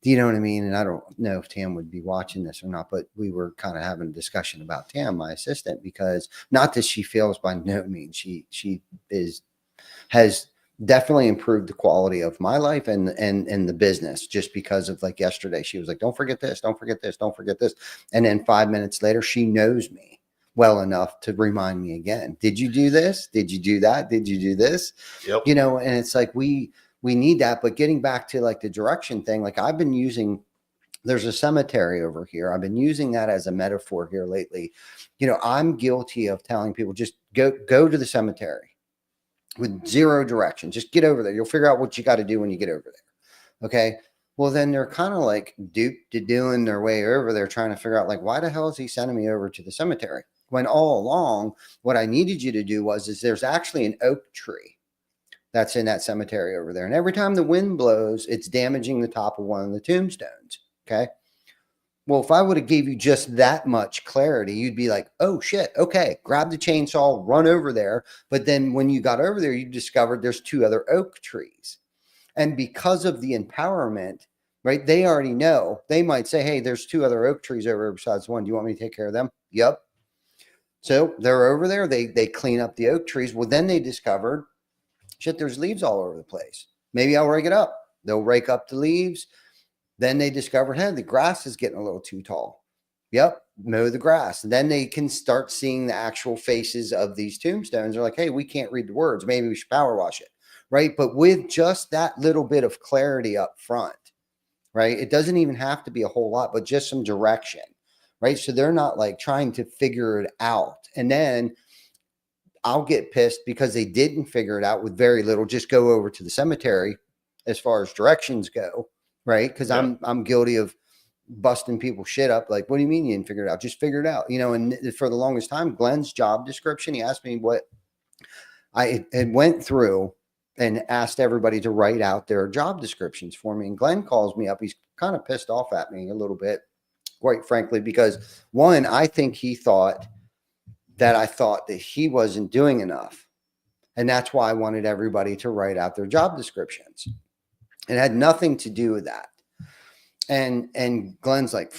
Do you know what I mean? And I don't know if Tam would be watching this or not, but we were kind of having a discussion about Tam, my assistant, because not that she fails, by no means. She has definitely improved the quality of my life and the business, just because of, like, yesterday, she was like, don't forget this, don't forget this, don't forget this. And then 5 minutes later, she knows me well enough to remind me again. Did you do this? Did you do that? Did you do this? Yep. You know, and it's like, we need that. But getting back to, like, the direction thing, like, I've been using, there's a cemetery over here. I've been using that as a metaphor here lately. You know, I'm guilty of telling people, just go to the cemetery with zero direction. Just get over there. You'll figure out what you got to do when you get over there. Okay. Well, then they're kind of like duped to doing their way over there, trying to figure out, like, why the hell is he sending me over to the cemetery? When all along, what I needed you to do is there's actually an oak tree that's in that cemetery over there. And every time the wind blows, it's damaging the top of one of the tombstones. Okay. Well, if I would have gave you just that much clarity, you'd be like, oh shit, okay, grab the chainsaw, run over there. But then when you got over there, you discovered there's 2 other oak trees. And because of the empowerment, right, they already know. They might say, hey, there's 2 other oak trees over besides one. Do you want me to take care of them? Yep. So they're over there. They clean up the oak trees. Well, then they discovered, shit, there's leaves all over the place. Maybe I'll rake it up. They'll rake up the leaves. Then they discovered, hey, the grass is getting a little too tall. Yep, mow the grass. And then they can start seeing the actual faces of these tombstones. They're like, hey, we can't read the words. Maybe we should power wash it, right? But with just that little bit of clarity up front, right? It doesn't even have to be a whole lot, but just some direction, right? So they're not like trying to figure it out. And then I'll get pissed because they didn't figure it out with very little. Just go over to the cemetery as far as directions go. Right. Because Yeah. I'm guilty of busting people's shit up. Like, what do you mean you didn't figure it out? Just figure it out. You know, and for the longest time, Glenn's job description, he asked me what I had went through and asked everybody to write out their job descriptions for me. And Glenn calls me up. He's kind of pissed off at me a little bit, quite frankly, because one, I think he thought that I thought that he wasn't doing enough. And that's why I wanted everybody to write out their job descriptions. It had nothing to do with that. And Glenn's like,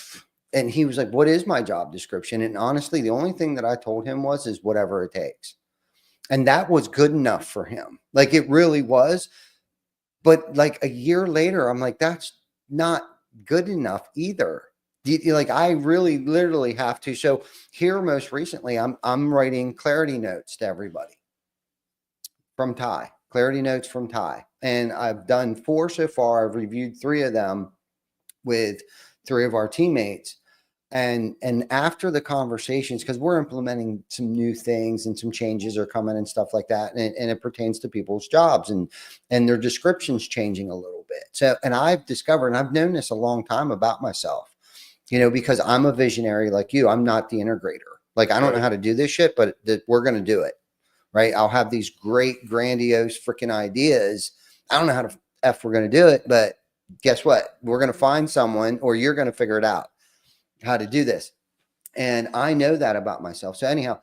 and he was like, what is my job description? And honestly, the only thing that I told him is whatever it takes. And that was good enough for him. Like, it really was. But like a year later, I'm like, that's not good enough either. Like, I really literally have to. So here, most recently, I'm writing clarity notes to everybody from Ty. Clarity notes from Ty. And I've done 4 so far. I've reviewed 3 of them with 3 of our teammates. And after the conversations, because we're implementing some new things and some changes are coming and stuff like that. And it pertains to people's jobs and their descriptions changing a little bit. So, and I've discovered, and I've known this a long time about myself, you know, because I'm a visionary like you. I'm not the integrator. Like, I don't know how to do this shit, but we're going to do it. Right. I'll have these great, grandiose freaking ideas. I don't know how to F we're going to do it, but guess what? We're going to find someone, or you're going to figure it out how to do this. And I know that about myself. So anyhow,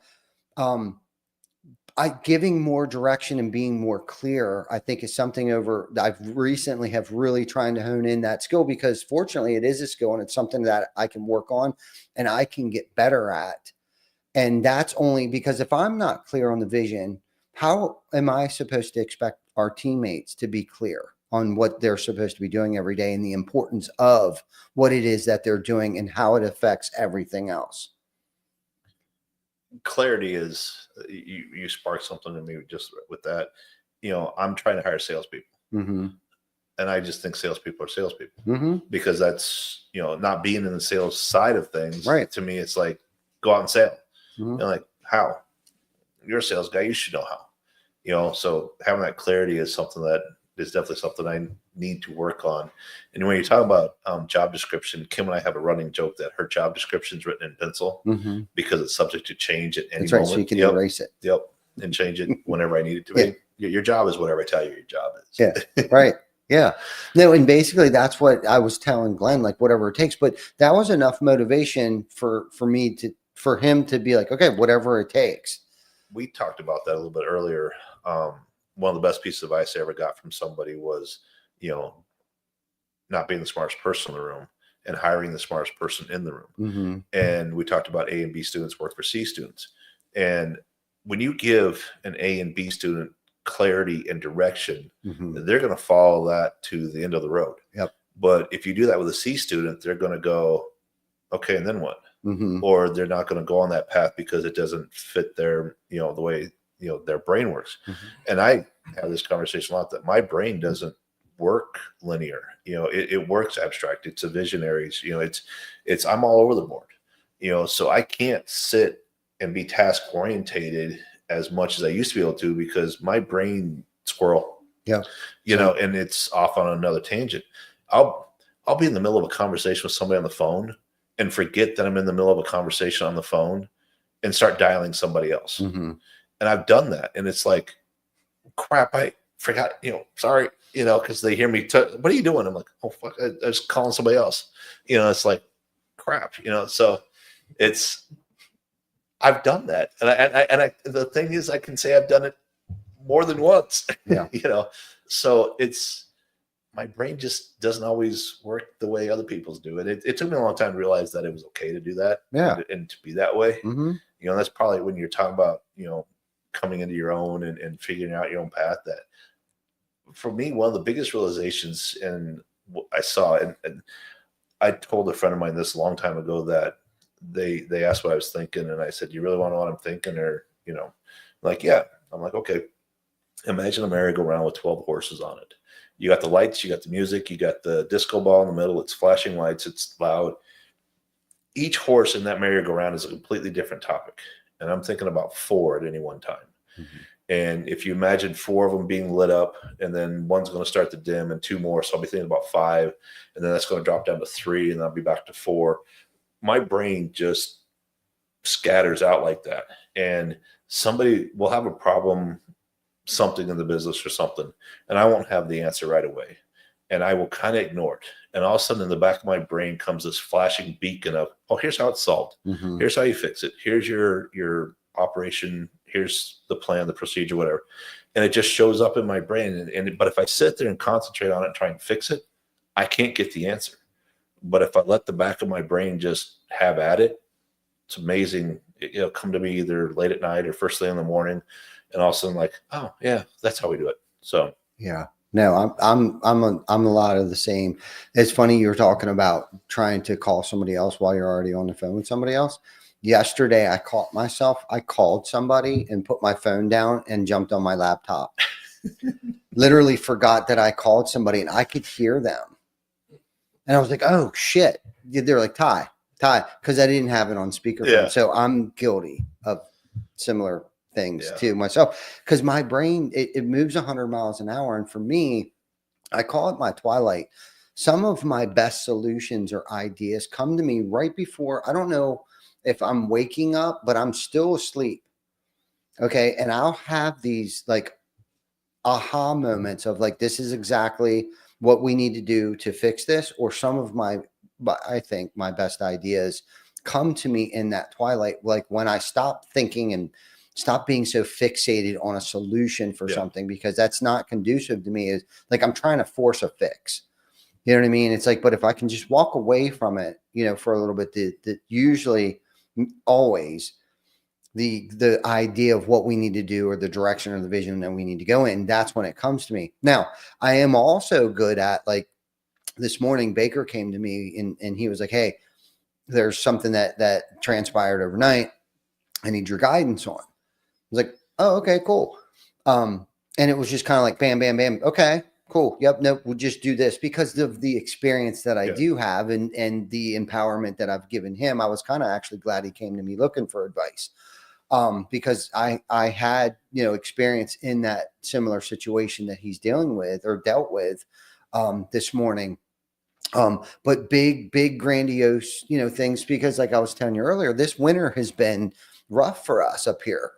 giving more direction and being more clear, I think, is something I've recently have really trying to hone in that skill, because fortunately it is a skill and it's something that I can work on and I can get better at. And that's only because if I'm not clear on the vision, how am I supposed to expect our teammates to be clear on what they're supposed to be doing every day and the importance of what it is that they're doing and how it affects everything else? Clarity is, you sparked something in me just with that. I'm trying to hire salespeople, and I just think salespeople are salespeople, because that's, not being in the sales side of things. Right. To me, it's like, go out and sell. And like, how? You're a sales guy, you should know how. So having that clarity is something that is definitely something I need to work on. And when you talk about job description, Kim and I have a running joke that her job description is written in pencil because it's subject to change at any That's right. moment. So you can erase it. Yep. And change it whenever I need it to be. Your job is whatever I tell you your job is. Yeah. Right. Yeah. No, and basically that's what I was telling Glenn, like whatever it takes. But that was enough motivation for him to be like, okay, whatever it takes. We talked about that a little bit earlier. One of the best pieces of advice I ever got from somebody was, not being the smartest person in the room and hiring the smartest person in the room. And we talked about A and B students work for C students. And when you give an A and B student clarity and direction, they're going to follow that to the end of the road. Yep. But if you do that with a C student, they're going to go, okay, and then what? Or they're not going to go on that path because it doesn't fit their, the way, their brain works. And I have this conversation a lot that my brain doesn't work linear. It works abstract. It's a visionaries, it's I'm all over the board, so I can't sit and be task orientated as much as I used to be able to, because my brain squirrel, and it's off on another tangent. I'll be in the middle of a conversation with somebody on the phone and forget that I'm in the middle of a conversation on the phone and start dialing somebody else. And I've done that. And it's like, crap, I forgot, sorry, because they hear me, what are you doing? I'm like, oh, fuck, I was calling somebody else. It's like, crap, so I've done that. And the thing is, I can say I've done it more than once, so my brain just doesn't always work the way other people's do. And it took me a long time to realize that it was okay to do that. And to be that way. That's probably when you're talking about, coming into your own and figuring out your own path. That for me, one of the biggest realizations, and I saw, and I told a friend of mine this a long time ago, that they asked what I was thinking. And I said, you really want to know what I'm thinking? Or, like, yeah. I'm like, okay, imagine a merry-go-round with 12 horses on it. You got the lights, you got the music, you got the disco ball in the middle. It's flashing lights. It's loud. Each horse in that merry-go-round is a completely different topic. And I'm thinking about 4 at any one time. And if you imagine 4 of them being lit up, and then one's going to start to dim and 2 more. So I'll be thinking about 5, and then that's going to drop down to 3, and I'll be back to 4. My brain just scatters out like that. And somebody will have a problem, something in the business or something, and I won't have the answer right away. And I will kind of ignore it. And all of a sudden in the back of my brain comes this flashing beacon of, oh, here's how it's solved. Here's how you fix it. Here's your operation. Here's the plan, the procedure, whatever. And it just shows up in my brain. But if I sit there and concentrate on it and try and fix it, I can't get the answer. But if I let the back of my brain just have at it, it's amazing. It'll come to me either late at night or first thing in the morning. And all of a sudden, like, oh yeah, that's how we do it. So yeah. No, I'm a lot of the same. It's funny you were talking about trying to call somebody else while you're already on the phone with somebody else. Yesterday, I caught myself. I called somebody and put my phone down and jumped on my laptop. Literally forgot that I called somebody and I could hear them. And I was like, oh shit. They're like, Ty, because I didn't have it on speakerphone. Yeah. So I'm guilty of similar things to myself, because my brain, it moves 100 miles an hour. And for me, I call it my twilight. Some of my best solutions or ideas come to me right before, I don't know if I'm waking up, but I'm still asleep. Okay. And I'll have these like aha moments of like, this is exactly what we need to do to fix this. Or some of I think my best ideas come to me in that twilight. Like when I stop thinking and stop being so fixated on a solution for something, because that's not conducive to me. Is like, I'm trying to force a fix. You know what I mean? It's like, but if I can just walk away from it, for a little bit, that usually always the idea of what we need to do, or the direction or the vision that we need to go in, that's when it comes to me. Now, I am also good at, like, this morning, Baker came to me and he was like, hey, there's something that transpired overnight. I need your guidance on. I was like, oh, okay, cool. And it was just kind of like, bam, bam, bam. Okay, cool. Yep. No, we'll just do this, because of the experience that I do have, and the empowerment that I've given him. I was kind of actually glad he came to me looking for advice. Because I had, experience in that similar situation that he's dealing with, or dealt with, this morning. But big, grandiose, things, because like I was telling you earlier, this winter has been rough for us up here,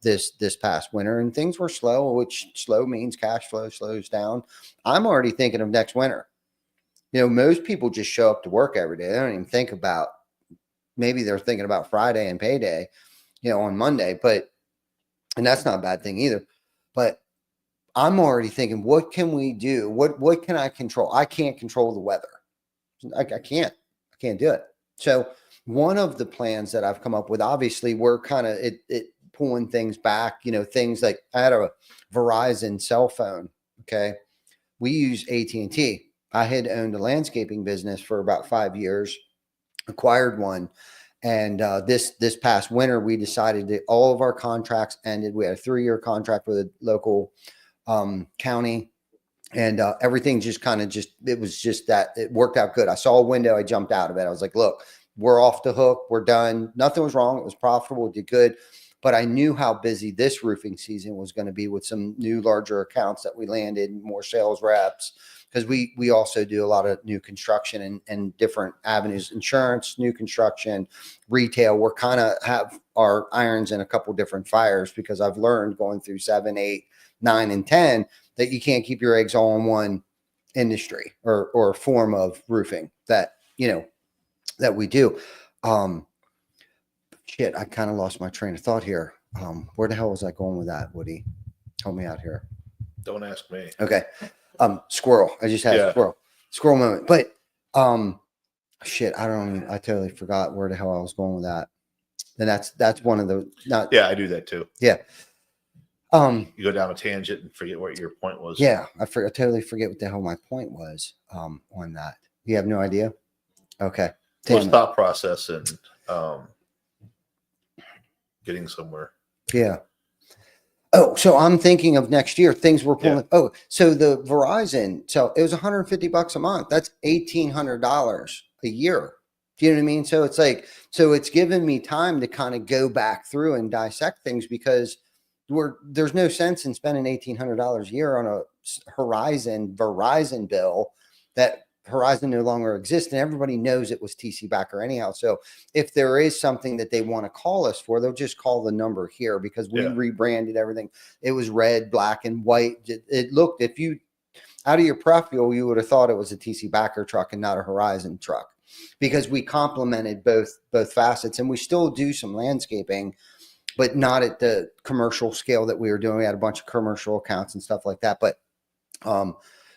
this past winter, and things were slow, which slow means cash flow slows down. I'm already thinking of next winter. Most people just show up to work every day. They don't even think about, maybe they're thinking about Friday and payday, on Monday, and that's not a bad thing either. But I'm already thinking, what can we do? What can I control? I can't control the weather. I can't do it. So one of the plans that I've come up with, obviously we're kind of it pulling things back, things like, I had a Verizon cell phone. Okay. We use AT&T. I had owned a landscaping business for about 5 years, acquired one. And this past winter, we decided that all of our contracts ended. We had a 3-year contract with a local county, and everything just kind of it was just that it worked out good. I saw a window. I jumped out of it. I was like, look, we're off the hook. We're done. Nothing was wrong. It was profitable. It did good. But I knew how busy this roofing season was going to be with some new larger accounts that we landed, more sales reps, because we also do a lot of new construction and different avenues, insurance, new construction, retail. We're kind of have our irons in a couple different fires, because I've learned going through 7, 8, 9, and 10 that you can't keep your eggs all in one industry or form of roofing that we do. Shit, I kind of lost my train of thought here. Where the hell was I going with that, Woody? Help me out here. Don't ask me. Okay. Squirrel. I just had a squirrel moment. But shit, I totally forgot where the hell I was going with that. And that's one of the I do that too. Yeah. You go down a tangent and forget what your point was. Yeah, I totally forget what the hell my point was on that. You have no idea? Okay. Well, thought process and getting somewhere. Yeah. Oh, so I'm thinking of next year. Things were pulling. Yeah. Oh, so the Verizon. So it was $150 a month. That's $1,800 a year. Do you know what I mean? So it's like, it's given me time to kind of go back through and dissect things, because there's no sense in spending $1,800 a year on a Verizon bill that Horizon no longer exists, and everybody knows it was TC Backer anyhow. So if there is something that they want to call us for, they'll just call the number here, because we rebranded everything. It was red, black, and white. It looked, if you out of your profile, you would have thought it was a TC Backer truck and not a Horizon truck, because we complemented both facets, and we still do some landscaping, but not at the commercial scale that we were doing. We had a bunch of commercial accounts and stuff like that. But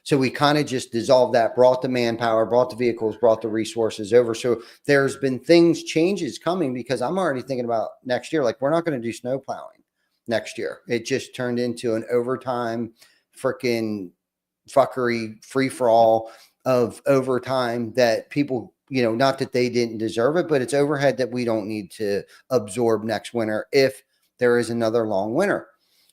so we kind of just dissolved that, brought the manpower, brought the vehicles, brought the resources over. So there's been changes coming, because I'm already thinking about next year. Like, we're not going to do snow plowing next year. It just turned into an overtime freaking fuckery free for all of overtime that people, not that they didn't deserve it, but it's overhead that we don't need to absorb next winter if there is another long winter.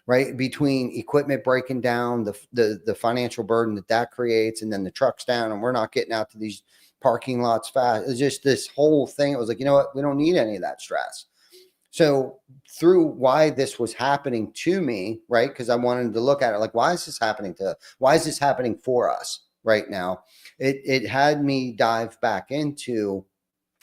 Right, between equipment breaking down, the financial burden that creates, and then the trucks down, and we're not getting out to these parking lots fast. It's just this whole thing. It was like, you know what? We don't need any of that stress. So through why this was happening to me, right? Because I wanted to look at it like, why is this happening for us right now? It had me dive back into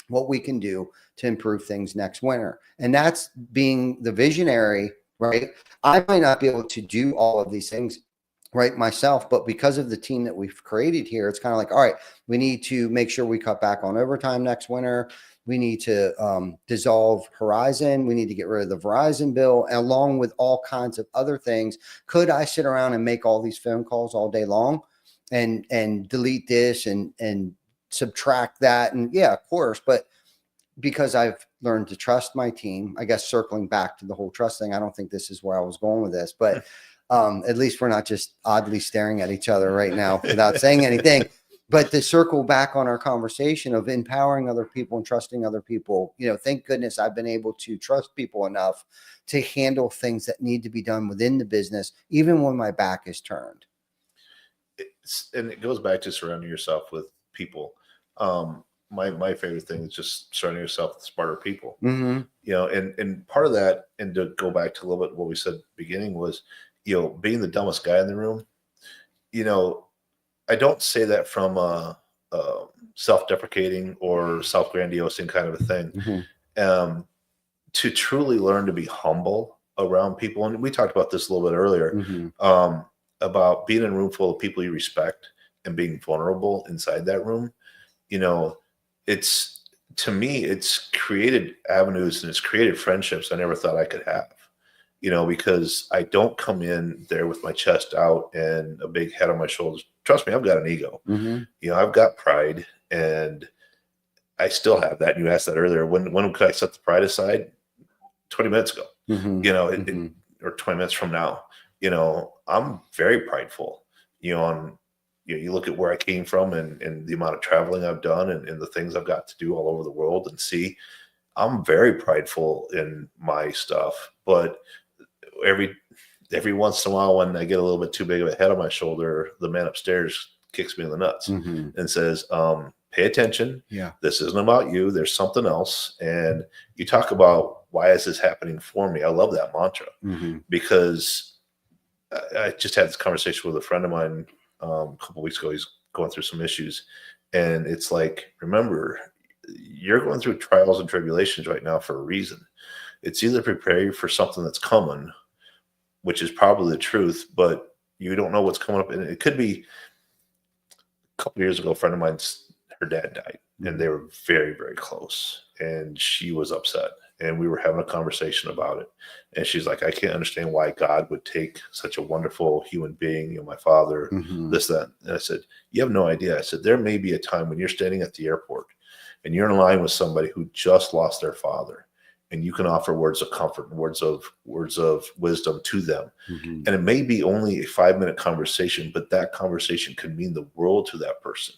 what we can do to improve things next winter, and that's being the visionary. Right. I might not be able to do all of these things right, myself, but because of the team that we've created here, it's kind of like, all right, we need to make sure we cut back on overtime next winter. We need to dissolve Horizon. We need to get rid of the Verizon bill, along with all kinds of other things. Could I sit around and make all these phone calls all day long and delete this and subtract that? And yeah, of course, but because I've learned to trust my team, I guess circling back to the whole trust thing, I don't think this is where I was going with this, but at least we're not just oddly staring at each other right now without saying anything. But to circle back on our conversation of empowering other people and trusting other people, thank goodness I've been able to trust people enough to handle things that need to be done within the business, even when my back is turned. And it goes back to surrounding yourself with people. My favorite thing is just surrounding yourself with smarter people. Mm-hmm. And part of that, and to go back to a little bit what we said at the beginning was, being the dumbest guy in the room. I don't say that from a self-deprecating or self-grandiosing kind of a thing. Mm-hmm. To truly learn to be humble around people, and we talked about this a little bit earlier, Mm-hmm. About being in a room full of people you respect and being vulnerable inside that room. It's, to me, it's created avenues and it's created friendships I never thought I could have. Because I don't come in there with my chest out and a big head on my shoulders. Trust me, I've got an ego. Mm-hmm. I've got pride, and I still have that. And you asked that earlier. When could I set the pride aside? 20 minutes ago. Mm-hmm. Or 20 minutes from now. I'm very prideful. You look at where I came from and the amount of traveling I've done and the things I've got to do all over the world and see. I'm very prideful in my stuff, but every once in a while, when I get a little bit too big of a head on my shoulder, the man upstairs kicks me in the nuts and says, pay attention. Yeah. This isn't about you. There's something else. And you talk about, why is this happening for me? I love that mantra because I just had this conversation with a friend of mine a couple of weeks ago. He's going through some issues, and it's like, remember, you're going through trials and tribulations right now for a reason. It's either prepare you for something that's coming, which is probably the truth, but you don't know what's coming up. And it could be a couple of years ago, a friend of mine's, her dad died, and they were very, very close, and she was upset, and we were having a conversation about it. And she's like, I can't understand why God would take such a wonderful human being, my father, this, that. And I said, you have no idea. I said, there may be a time when you're standing at the airport and you're in line with somebody who just lost their father, and you can offer words of comfort and words of wisdom to them. And it may be only a 5-minute conversation, but that conversation could mean the world to that person.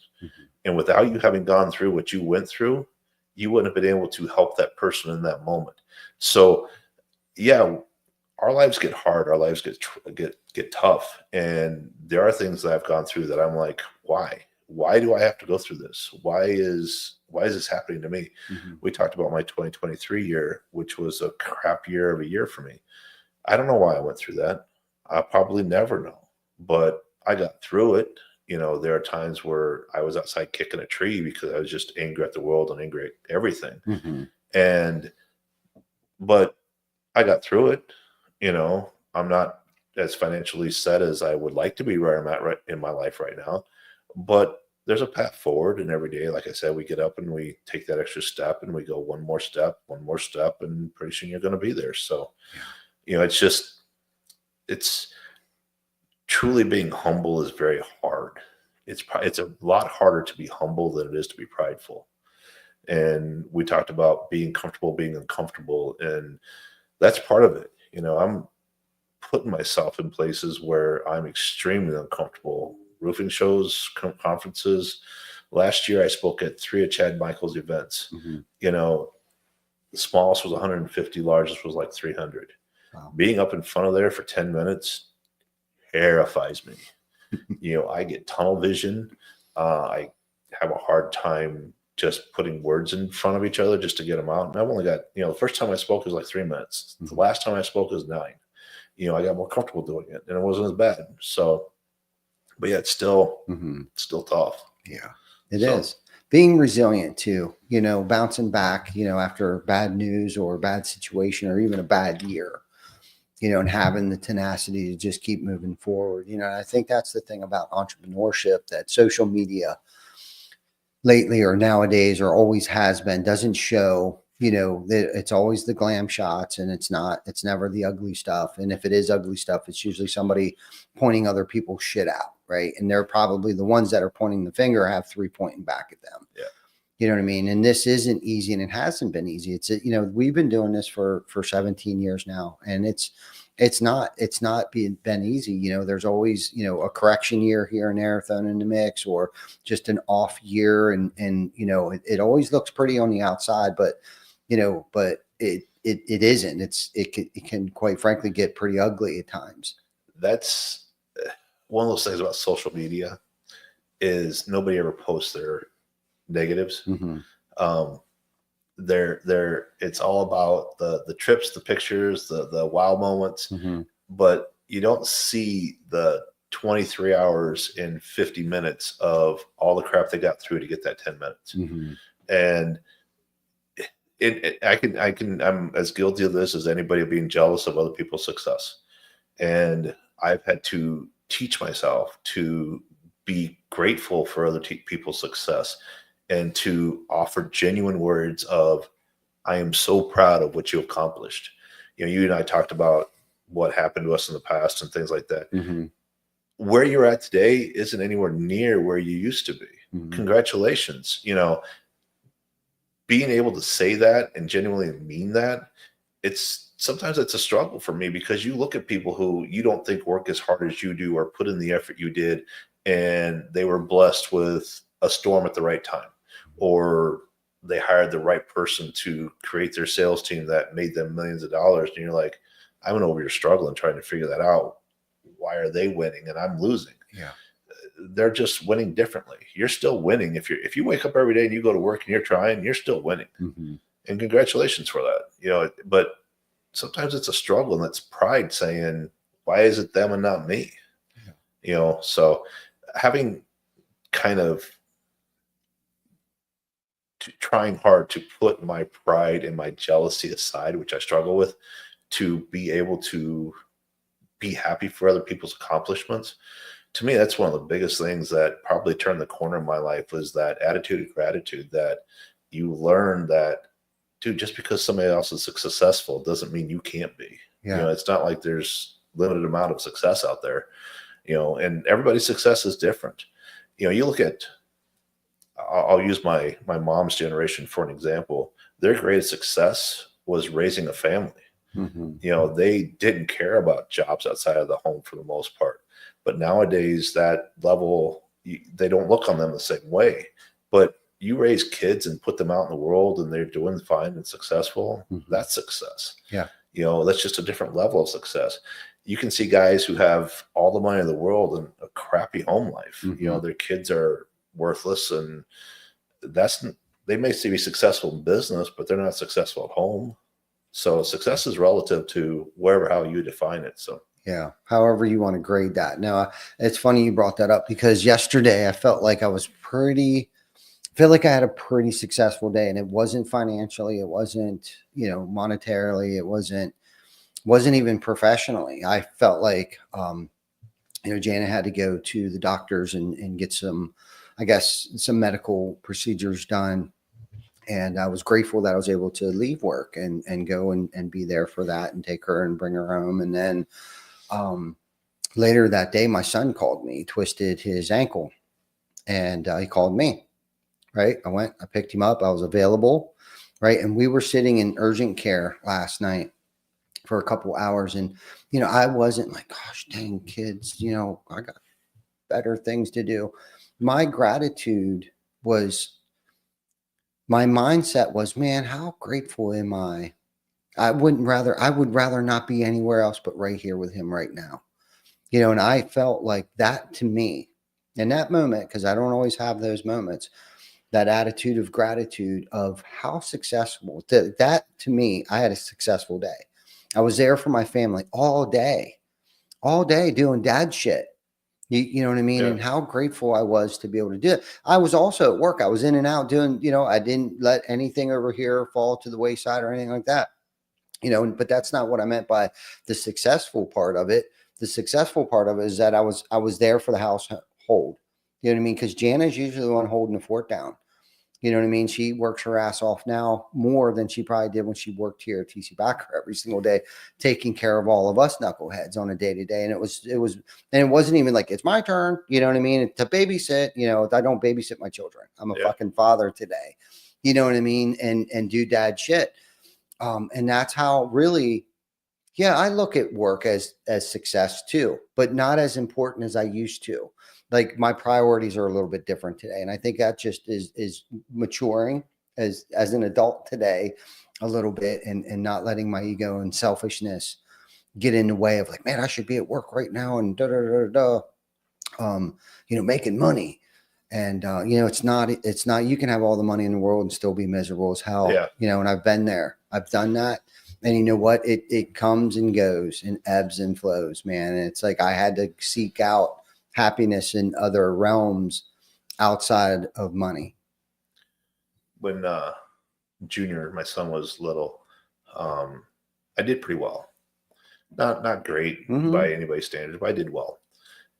And without you having gone through what you went through, you wouldn't have been able to help that person in that moment. So yeah, our lives get hard. Our lives get tough. And there are things that I've gone through that I'm like, why do I have to go through this? Why is this happening to me? We talked about my 2023 year, which was a crap year of a year for me. I don't know why I went through that. I'll probably never know, but I got through it. There are times where I was outside kicking a tree because I was just angry at the world and angry at everything. But I got through it. I'm not as financially set as I would like to be where I'm at right in my life right now, but there's a path forward. And every day, like I said, we get up and we take that extra step and we go one more step, and pretty soon you're going to be there. So, it's truly being humble is very hard. It's a lot harder to be humble than it is to be prideful. And we talked about being comfortable, being uncomfortable, and that's part of it. I'm putting myself in places where I'm extremely uncomfortable. Roofing shows, conferences. Last year, I spoke at 3 of Chad Michael's events. The smallest was 150, largest was like 300. Wow. Being up in front of there for 10 minutes terrifies me. I get tunnel vision. I have a hard time just putting words in front of each other just to get them out. And I've only got, the first time I spoke was like 3 minutes. The last time I spoke was 9. I got more comfortable doing it, and it wasn't as bad. So, but yeah, it's still tough. Yeah, it is. Being resilient too, bouncing back, after bad news or a bad situation or even a bad year. and having the tenacity to just keep moving forward. And I think that's the thing about entrepreneurship, that social media lately or nowadays or always has been doesn't show, that it's always the glam shots, and it's never the ugly stuff. And if it is ugly stuff, it's usually somebody pointing other people's shit out, right? And they're probably the ones that are pointing the finger have 3 pointing back at them. Yeah. You know what I mean? And this isn't easy, and it hasn't been easy. It's, we've been doing this for 17 years now, and it's not been easy. There's always, a correction year here and there thrown in the mix, or just an off year. And it always looks pretty on the outside, but it isn't. It can quite frankly get pretty ugly at times. That's one of those things about social media, is nobody ever posts their negatives. Mm-hmm. It's all about the trips, the pictures, the wow moments, Mm-hmm. but you don't see the 23 hours and 50 minutes of all the crap they got through to get that 10 minutes. Mm-hmm. And I'm as guilty of this as anybody of being jealous of other people's success. And I've had to teach myself to be grateful for other people's success, and to offer genuine words of, I am so proud of what you accomplished. You and I talked about what happened to us in the past and things like that. Mm-hmm. Where you're at today isn't anywhere near where you used to be. Mm-hmm. Congratulations. Being able to say that and genuinely mean that, sometimes it's a struggle for me, because you look at people who you don't think work as hard as you do or put in the effort you did, and they were blessed with a storm at the right time, or they hired the right person to create their sales team that made them millions of dollars. And you're like, I went over here struggling, trying to figure that out. Why are they winning and I'm losing? Yeah. They're just winning differently. You're still winning. If you wake up every day and you go to work and you're trying, you're still winning. Mm-hmm. And congratulations for that. But sometimes it's a struggle, and that's pride saying, why is it them and not me? Yeah. So having kind of trying hard to put my pride and my jealousy aside, which I struggle with, to be able to be happy for other people's accomplishments. To me, that's one of the biggest things that probably turned the corner in my life, was that attitude of gratitude, that you learn that, dude, just because somebody else is successful doesn't mean you can't be. Yeah. It's not like there's limited amount of success out there, and everybody's success is different. You look at, I'll use my mom's generation for an example. Their greatest success was raising a family. Mm-hmm. They didn't care about jobs outside of the home for the most part. But nowadays, that level, they don't look on them the same way. But you raise kids and put them out in the world, and they're doing fine and successful. Mm-hmm. That's success. Yeah. That's just a different level of success. You can see guys who have all the money in the world and a crappy home life. Mm-hmm. Their kids are worthless, and they may be successful in business, but they're not successful at home. So success is relative to how you define it. So yeah, however you want to grade that. Now, it's funny you brought that up, because yesterday I felt like I had a pretty successful day, and it wasn't financially, it wasn't, monetarily, it wasn't even professionally. I felt like, Jana had to go to the doctors and get some medical procedures done. And I was grateful that I was able to leave work and go and be there for that, and take her and bring her home. And then later that day, my son called me, twisted his ankle, and he called me. Right. I picked him up. I was available. Right. And we were sitting in urgent care last night for a couple hours. And, I wasn't like, gosh, dang kids, I got better things to do. My gratitude was, my mindset was, man, how grateful am I? I would rather not be anywhere else but right here with him right now. And I felt like that, to me, in that moment, because I don't always have those moments, that attitude of gratitude of how successful that to me, I had a successful day. I was there for my family all day doing dad shit. You know what I mean? Yeah. And how grateful I was to be able to do it. I was also at work. I was in and out doing, I didn't let anything over here fall to the wayside or anything like that. you know, but that's not what I meant by the successful part of it. The successful part of it is that I was there for the household. You know what I mean? Because Jana's usually the one holding the fort down. You know what I mean? She works her ass off now more than she probably did when she worked here at TC Backer every single day, taking care of all of us knuckleheads on a day to day. And it wasn't even like, it's my turn. You know what I mean? To babysit, you know, I don't babysit my children. I'm a fucking father today. You know what I mean? And do dad shit. And that's how really, yeah, I look at work as success too, but not as important as I used to. Like my priorities are a little bit different today. And I think that just is maturing as an adult today a little bit, and not letting my ego and selfishness get in the way of like, man, I should be at work right now and you know, making money. And you know, it's not, you can have all the money in the world and still be miserable as hell. Yeah. You know, and I've been there. I've done that. And you know what? It comes and goes and ebbs and flows, man. And it's like I had to seek out happiness in other realms outside of money. When Junior, my son, was little, I did pretty well. Not great by anybody's standards, but I did well.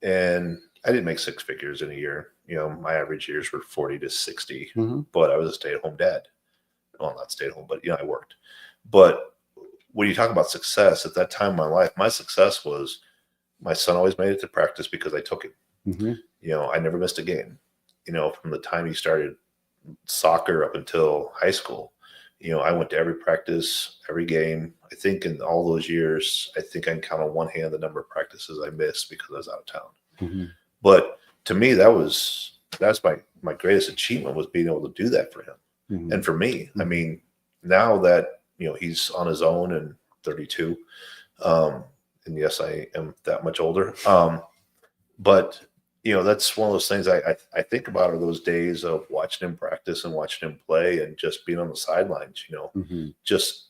And I didn't make six figures in a year. You know, my average years were 40 to 60, but I was a stay-at-home dad. Well, not stay-at-home, but, you know, I worked. But when you talk about success at that time in my life, my success was my son always made it to practice because I took it. You know, I never missed a game. You know, from the time he started soccer up until high school, you know, I went to every practice, every game. I think in all those years, I think I can count on one hand the number of practices I missed because I was out of town. But to me, that's my greatest achievement, was being able to do that for him. And for me, I mean, now that, you know, he's on his own and 32, and yes, I am that much older. But you know, that's one of those things I think about, are those days of watching him practice and watching him play and just being on the sidelines, you know, just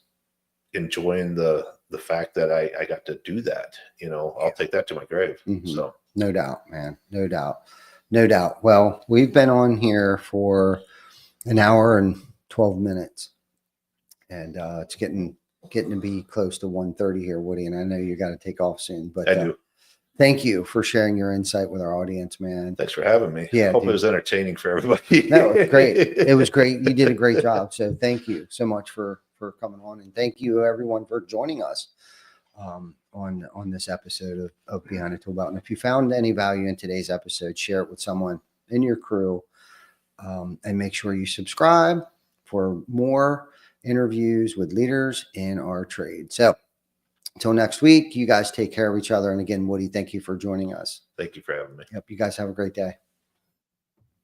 enjoying the fact that I got to do that. You know, I'll take that to my grave. So no doubt, man. No doubt. No doubt. Well, we've been on here for an hour and 12 minutes, and it's getting to be close to 1:30 here, Woody. And I know you got to take off soon, but I do. Thank you for sharing your insight with our audience, man. Thanks for having me. Yeah, Hope dude. it was entertaining for everybody. No, it was great. It was great. You did a great job. So thank you so much for coming on, and thank you everyone for joining us on this episode of Behind the ToolBelt. And if you found any value in today's episode, share it with someone in your crew, and make sure you subscribe for more interviews with leaders in our trade. So until next week, you guys take care of each other. And again, Woody, thank you for joining us. Thank you for having me. Yep. You guys have a great day.